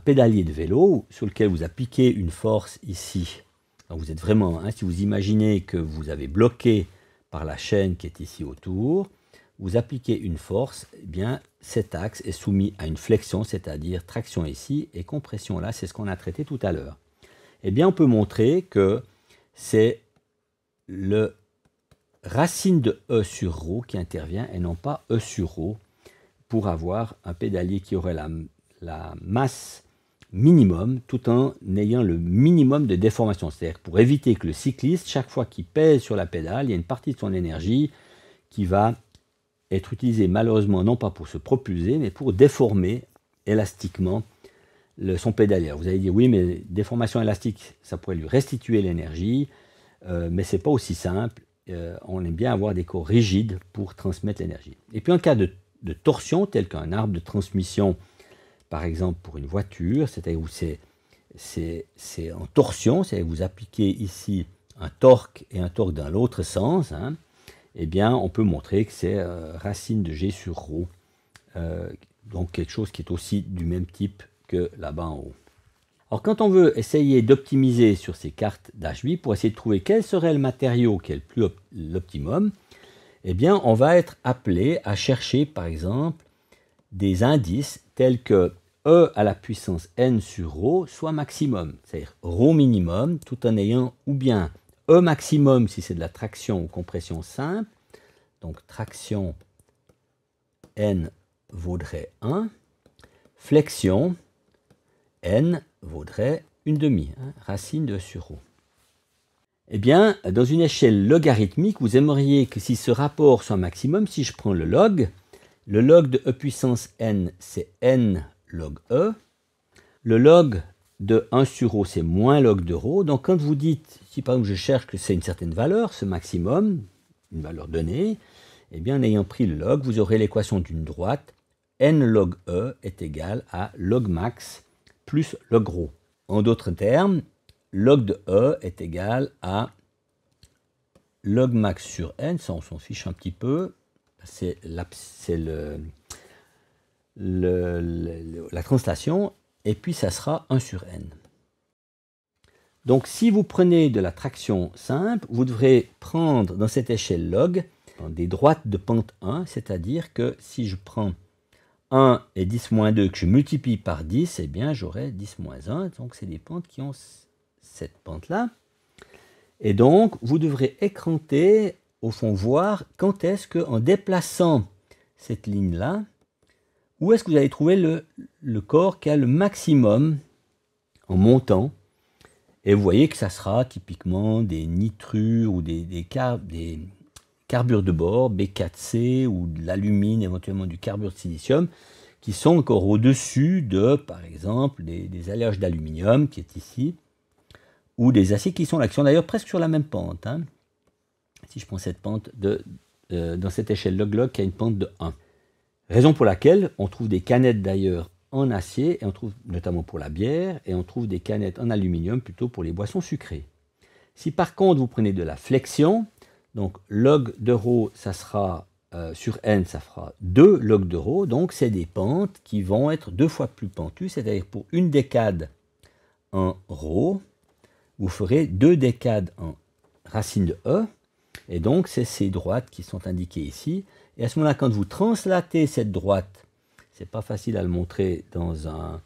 A: pédalier de vélo sur lequel vous appliquez une force ici, alors vous êtes vraiment, hein, si vous imaginez que vous avez bloqué par la chaîne qui est ici autour, vous appliquez une force, eh bien cet axe est soumis à une flexion, c'est-à-dire traction ici et compression là, c'est ce qu'on a traité tout à l'heure. Eh bien on peut montrer que c'est le racine de E sur ρ qui intervient et non pas E sur ρ, pour avoir un pédalier qui aurait la masse minimum tout en ayant le minimum de déformation. C'est-à-dire pour éviter que le cycliste, chaque fois qu'il pèse sur la pédale, il y a une partie de son énergie qui va être utilisée malheureusement non pas pour se propulser, mais pour déformer élastiquement son pédalier. Alors vous allez dire oui, mais déformation élastique, ça pourrait lui restituer l'énergie, mais ce n'est pas aussi simple. On aime bien avoir des corps rigides pour transmettre l'énergie. Et puis en cas de torsion, tel qu'un arbre de transmission, par exemple pour une voiture, c'est-à-dire où c'est en torsion, c'est-à-dire que vous appliquez ici un torque et un torque dans l'autre sens, hein, eh bien on peut montrer que c'est racine de G sur ρ, donc quelque chose qui est aussi du même type que là-bas en haut. Alors quand on veut essayer d'optimiser sur ces cartes d'Ashby pour essayer de trouver quel serait le matériau qui est l'optimum, eh bien, on va être appelé à chercher, par exemple, des indices tels que E à la puissance n sur ρ soit maximum, c'est-à-dire ρ minimum, tout en ayant ou bien E maximum si c'est de la traction ou compression simple, donc traction n vaudrait 1, flexion n vaudrait une demi, hein, racine de E sur ρ. Eh bien, dans une échelle logarithmique, vous aimeriez que si ce rapport soit maximum, si je prends le log de E puissance n, c'est n log E. Le log de 1 sur ρ, c'est moins log de ρ. Donc quand vous dites, si par exemple je cherche que c'est une certaine valeur, ce maximum, une valeur donnée, eh bien en ayant pris le log, vous aurez l'équation d'une droite, n log E est égal à log max plus log rho. En d'autres termes, log de E est égal à log max sur n, ça on s'en fiche un petit peu, c'est la translation, et puis ça sera 1 sur n. Donc si vous prenez de la traction simple, vous devrez prendre dans cette échelle log des droites de pente 1, c'est-à-dire que si je prends 1 et 10 moins 2 que je multiplie par 10, eh bien j'aurai 10 moins 1, donc c'est des pentes qui ont cette pente-là. Et donc vous devrez écranter, au fond voir quand est-ce qu'en déplaçant cette ligne-là, où est-ce que vous allez trouver le corps qui a le maximum en montant. Et vous voyez que ça sera typiquement des nitrures ou des carbures de bord, B4C ou de l'alumine, éventuellement du carbure de silicium, qui sont encore au-dessus de, par exemple, des alliages d'aluminium, qui est ici, ou des aciers qui sont là, qui sont d'ailleurs presque sur la même pente. Hein. Si je prends cette pente dans cette échelle log-log qui a une pente de 1. Raison pour laquelle on trouve des canettes d'ailleurs en acier, et on trouve notamment pour la bière, et on trouve des canettes en aluminium plutôt pour les boissons sucrées. Si par contre vous prenez de la flexion, donc log de rho, ça sera sur n, ça fera 2 log de rho, donc c'est des pentes qui vont être 2 fois plus pentues, c'est-à-dire pour une décade en rho, vous ferez 2 décades en racine de E, et donc c'est ces droites qui sont indiquées ici, et à ce moment-là, quand vous translatez cette droite, c'est pas facile à le montrer dans un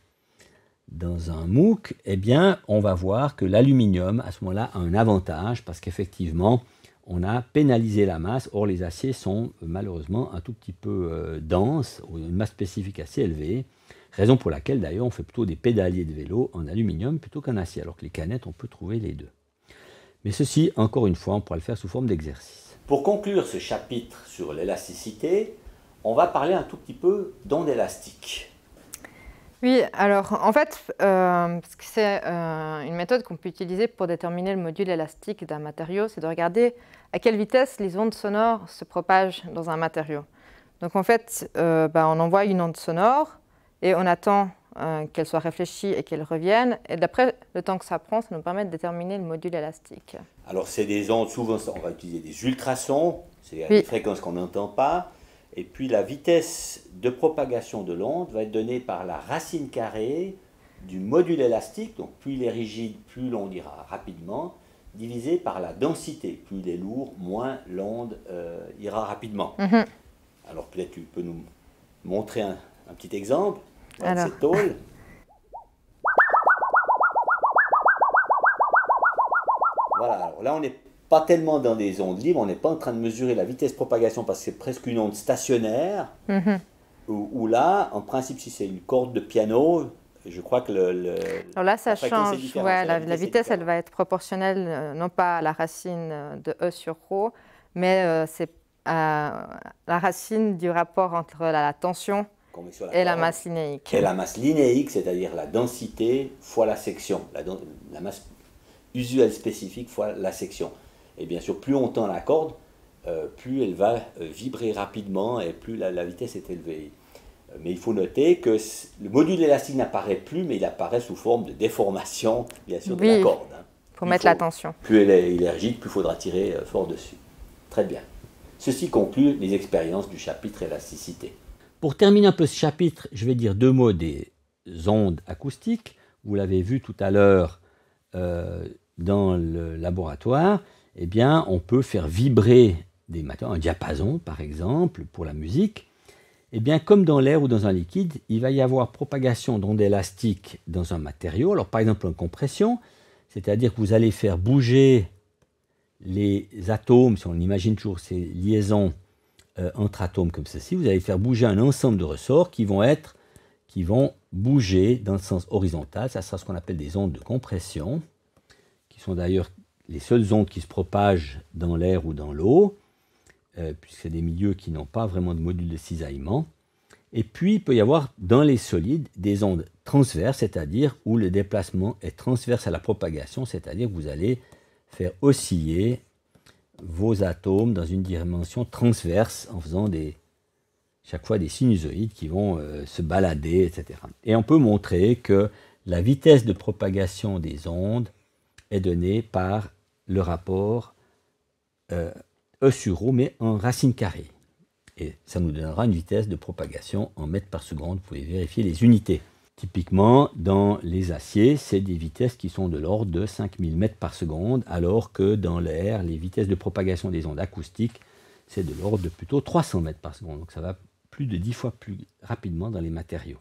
A: MOOC, eh bien, on va voir que l'aluminium, à ce moment-là, a un avantage, parce qu'effectivement, on a pénalisé la masse. Or, les aciers sont malheureusement un tout petit peu denses, ou une masse spécifique assez élevée, raison pour laquelle, d'ailleurs, on fait plutôt des pédaliers de vélo en aluminium plutôt qu'en acier, alors que les canettes, on peut trouver les deux. Mais ceci, encore une fois, on pourra le faire sous forme d'exercice. Pour conclure ce chapitre sur l'élasticité, on va parler un tout petit peu d'onde élastique.
B: Oui, alors en fait, c'est une méthode qu'on peut utiliser pour déterminer le module élastique d'un matériau, c'est de regarder à quelle vitesse les ondes sonores se propagent dans un matériau. Donc en fait, on envoie une onde sonore et on attend qu'elle soit réfléchie et qu'elle revienne. Et d'après le temps que ça prend, ça nous permet de déterminer le module élastique.
A: Alors c'est des ondes, souvent on va utiliser des ultrasons, c'est des fréquences qu'on n'entend pas. Et puis la vitesse de propagation de l'onde va être donnée par la racine carrée du module élastique, donc plus il est rigide, plus l'onde ira rapidement, divisé par la densité. Plus il est lourd, moins l'onde ira rapidement. Mm-hmm. Alors peut-être tu peux nous montrer un petit exemple de cette tôle. Voilà, alors là on n'est pas tellement dans des ondes libres, on n'est pas en train de mesurer la vitesse de propagation parce que c'est presque une onde stationnaire, où là, en principe, si c'est une corde de piano, je crois que
B: alors là, ça change. Ouais, la vitesse, elle va être proportionnelle, non pas à la racine de E sur ρ, mais c'est à la racine du rapport entre la tension et la masse linéique.
A: Et la masse linéique, c'est-à-dire la densité fois la section, la masse usuelle spécifique fois la section. Et bien sûr, plus on tend la corde, plus elle va vibrer rapidement et plus la vitesse est élevée. Mais il faut noter que le module élastique n'apparaît plus, mais il apparaît sous forme de déformation, bien sûr, de la corde. Hein.
B: Pour mettre la tension.
A: Plus il est rigide, plus il faudra tirer fort dessus. Très bien. Ceci conclut les expériences du chapitre élasticité. Pour terminer un peu ce chapitre, je vais dire 2 mots des ondes acoustiques. Vous l'avez vu tout à l'heure dans le laboratoire. Eh bien, on peut faire vibrer des matériaux, un diapason par exemple, pour la musique. Eh bien, comme dans l'air ou dans un liquide, il va y avoir propagation d'ondes élastiques dans un matériau. Alors, par exemple, en compression, c'est-à-dire que vous allez faire bouger les atomes, si on imagine toujours ces liaisons entre atomes comme ceci, vous allez faire bouger un ensemble de ressorts qui vont bouger dans le sens horizontal. Ça sera ce qu'on appelle des ondes de compression, qui sont d'ailleurs les seules ondes qui se propagent dans l'air ou dans l'eau, puisque c'est des milieux qui n'ont pas vraiment de module de cisaillement. Et puis, il peut y avoir dans les solides des ondes transverses, c'est-à-dire où le déplacement est transverse à la propagation, c'est-à-dire que vous allez faire osciller vos atomes dans une dimension transverse en faisant des chaque fois des sinusoïdes qui vont se balader, etc. Et on peut montrer que la vitesse de propagation des ondes est donnée par le rapport E sur ρ, mais en racine carrée. Et ça nous donnera une vitesse de propagation en mètres par seconde. Vous pouvez vérifier les unités. Typiquement, dans les aciers, c'est des vitesses qui sont de l'ordre de 5000 mètres par seconde, alors que dans l'air, les vitesses de propagation des ondes acoustiques, c'est de l'ordre de plutôt 300 mètres par seconde. Donc ça va plus de 10 fois plus rapidement dans les matériaux.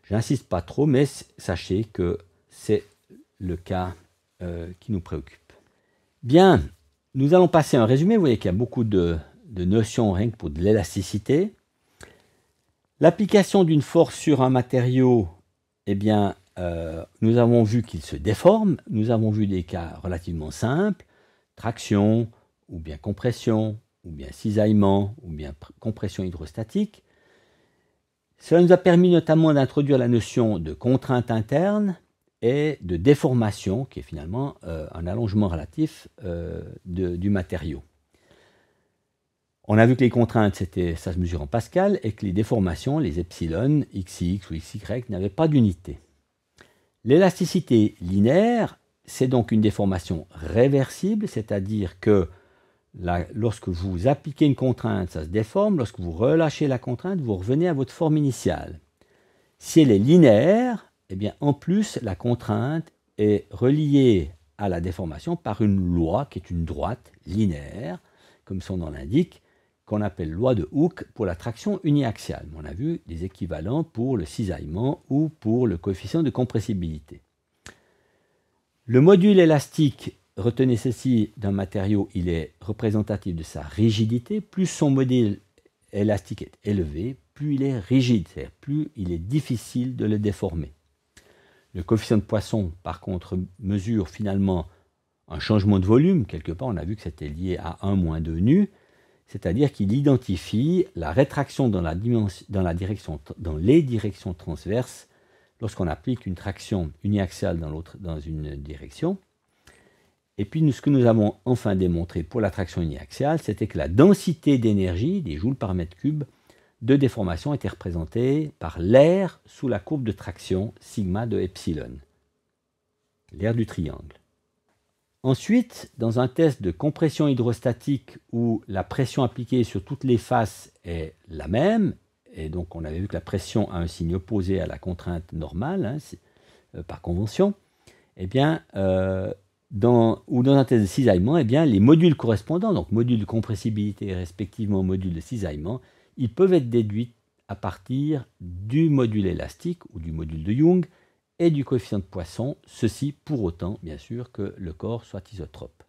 A: Je n'insiste pas trop, mais sachez que c'est le cas qui nous préoccupe. Bien, nous allons passer à un résumé. Vous voyez qu'il y a beaucoup de notions rien que pour de l'élasticité. L'application d'une force sur un matériau, eh bien, nous avons vu qu'il se déforme. Nous avons vu des cas relativement simples, traction, ou bien compression, ou bien cisaillement, ou bien compression hydrostatique. Cela nous a permis notamment d'introduire la notion de contrainte interne et de déformation, qui est finalement un allongement relatif du matériau. On a vu que les contraintes, ça se mesure en pascal, et que les déformations, les epsilon, xx ou xy, n'avaient pas d'unité. L'élasticité linéaire, c'est donc une déformation réversible, c'est-à-dire que lorsque vous appliquez une contrainte, ça se déforme. Lorsque vous relâchez la contrainte, vous revenez à votre forme initiale. Si elle est linéaire, eh bien, en plus, la contrainte est reliée à la déformation par une loi qui est une droite linéaire, comme son nom l'indique, qu'on appelle loi de Hooke pour la traction uniaxiale. On a vu des équivalents pour le cisaillement ou pour le coefficient de compressibilité. Le module élastique, retenez ceci, d'un matériau, il est représentatif de sa rigidité. Plus son module élastique est élevé, plus il est rigide, c'est-à-dire plus il est difficile de le déformer. Le coefficient de Poisson, par contre, mesure finalement un changement de volume. Quelque part, on a vu que c'était lié à 1 moins 2 nu, c'est-à-dire qu'il identifie la rétraction dans les directions transverses lorsqu'on applique une traction uniaxiale dans une direction. Et puis, ce que nous avons enfin démontré pour la traction uniaxiale, c'était que la densité d'énergie, des joules par mètre cube, de déformation était représentée par l'air sous la courbe de traction sigma de epsilon, l'air du triangle. Ensuite, dans un test de compression hydrostatique où la pression appliquée sur toutes les faces est la même, et donc on avait vu que la pression a un signe opposé à la contrainte normale, par convention, eh bien, dans un test de cisaillement, eh bien, les modules correspondants, donc module de compressibilité et respectivement module de cisaillement, ils peuvent être déduits à partir du module élastique ou du module de Young et du coefficient de Poisson, ceci pour autant, bien sûr, que le corps soit isotrope.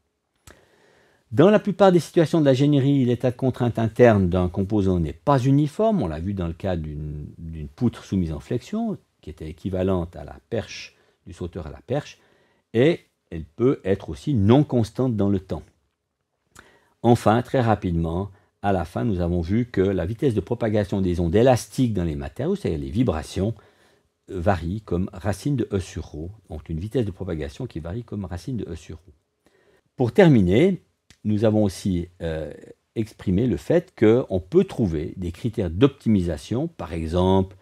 A: Dans la plupart des situations de l'ingénierie, l'état de contrainte interne d'un composant n'est pas uniforme. On l'a vu dans le cas d'une poutre soumise en flexion, qui était équivalente à la perche, du sauteur à la perche, et elle peut être aussi non constante dans le temps. Enfin, très rapidement, à la fin, nous avons vu que la vitesse de propagation des ondes élastiques dans les matériaux, c'est-à-dire les vibrations, varie comme racine de E sur ρ, donc une vitesse de propagation qui varie comme racine de E sur ρ. Pour terminer, nous avons aussi exprimé le fait qu'on peut trouver des critères d'optimisation, par exemple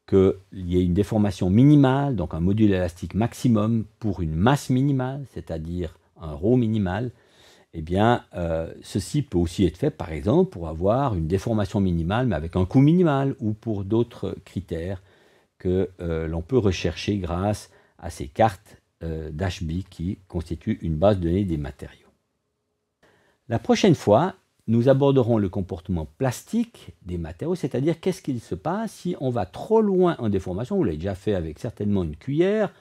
A: qu'il y ait une déformation minimale, donc un module élastique maximum pour une masse minimale, c'est-à-dire un ρ minimal. Eh bien, ceci peut aussi être fait, par exemple, pour avoir une déformation minimale, mais avec un coût minimal, ou pour d'autres critères que l'on peut rechercher grâce à ces cartes d'HB qui constituent une base de données des matériaux. La prochaine fois, nous aborderons le comportement plastique des matériaux, c'est-à-dire qu'est-ce qu'il se passe si on va trop loin en déformation. Vous l'avez déjà fait avec certainement une cuillère.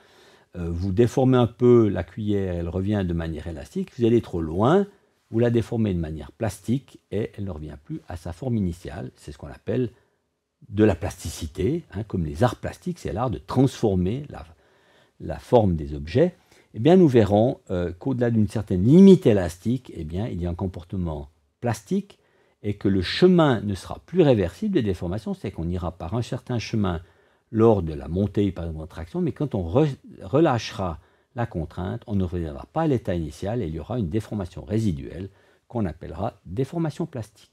A: Vous déformez un peu la cuillère, elle revient de manière élastique. Vous allez trop loin, vous la déformez de manière plastique et elle ne revient plus à sa forme initiale. C'est ce qu'on appelle de la plasticité, comme les arts plastiques, c'est l'art de transformer la forme des objets. Eh bien, nous verrons qu'au-delà d'une certaine limite élastique, eh bien, il y a un comportement plastique et que le chemin ne sera plus réversible des déformations, c'est qu'on ira par un certain chemin lors de la montée, par exemple, en traction, mais quand on relâchera la contrainte, on ne reviendra pas à l'état initial et il y aura une déformation résiduelle qu'on appellera déformation plastique.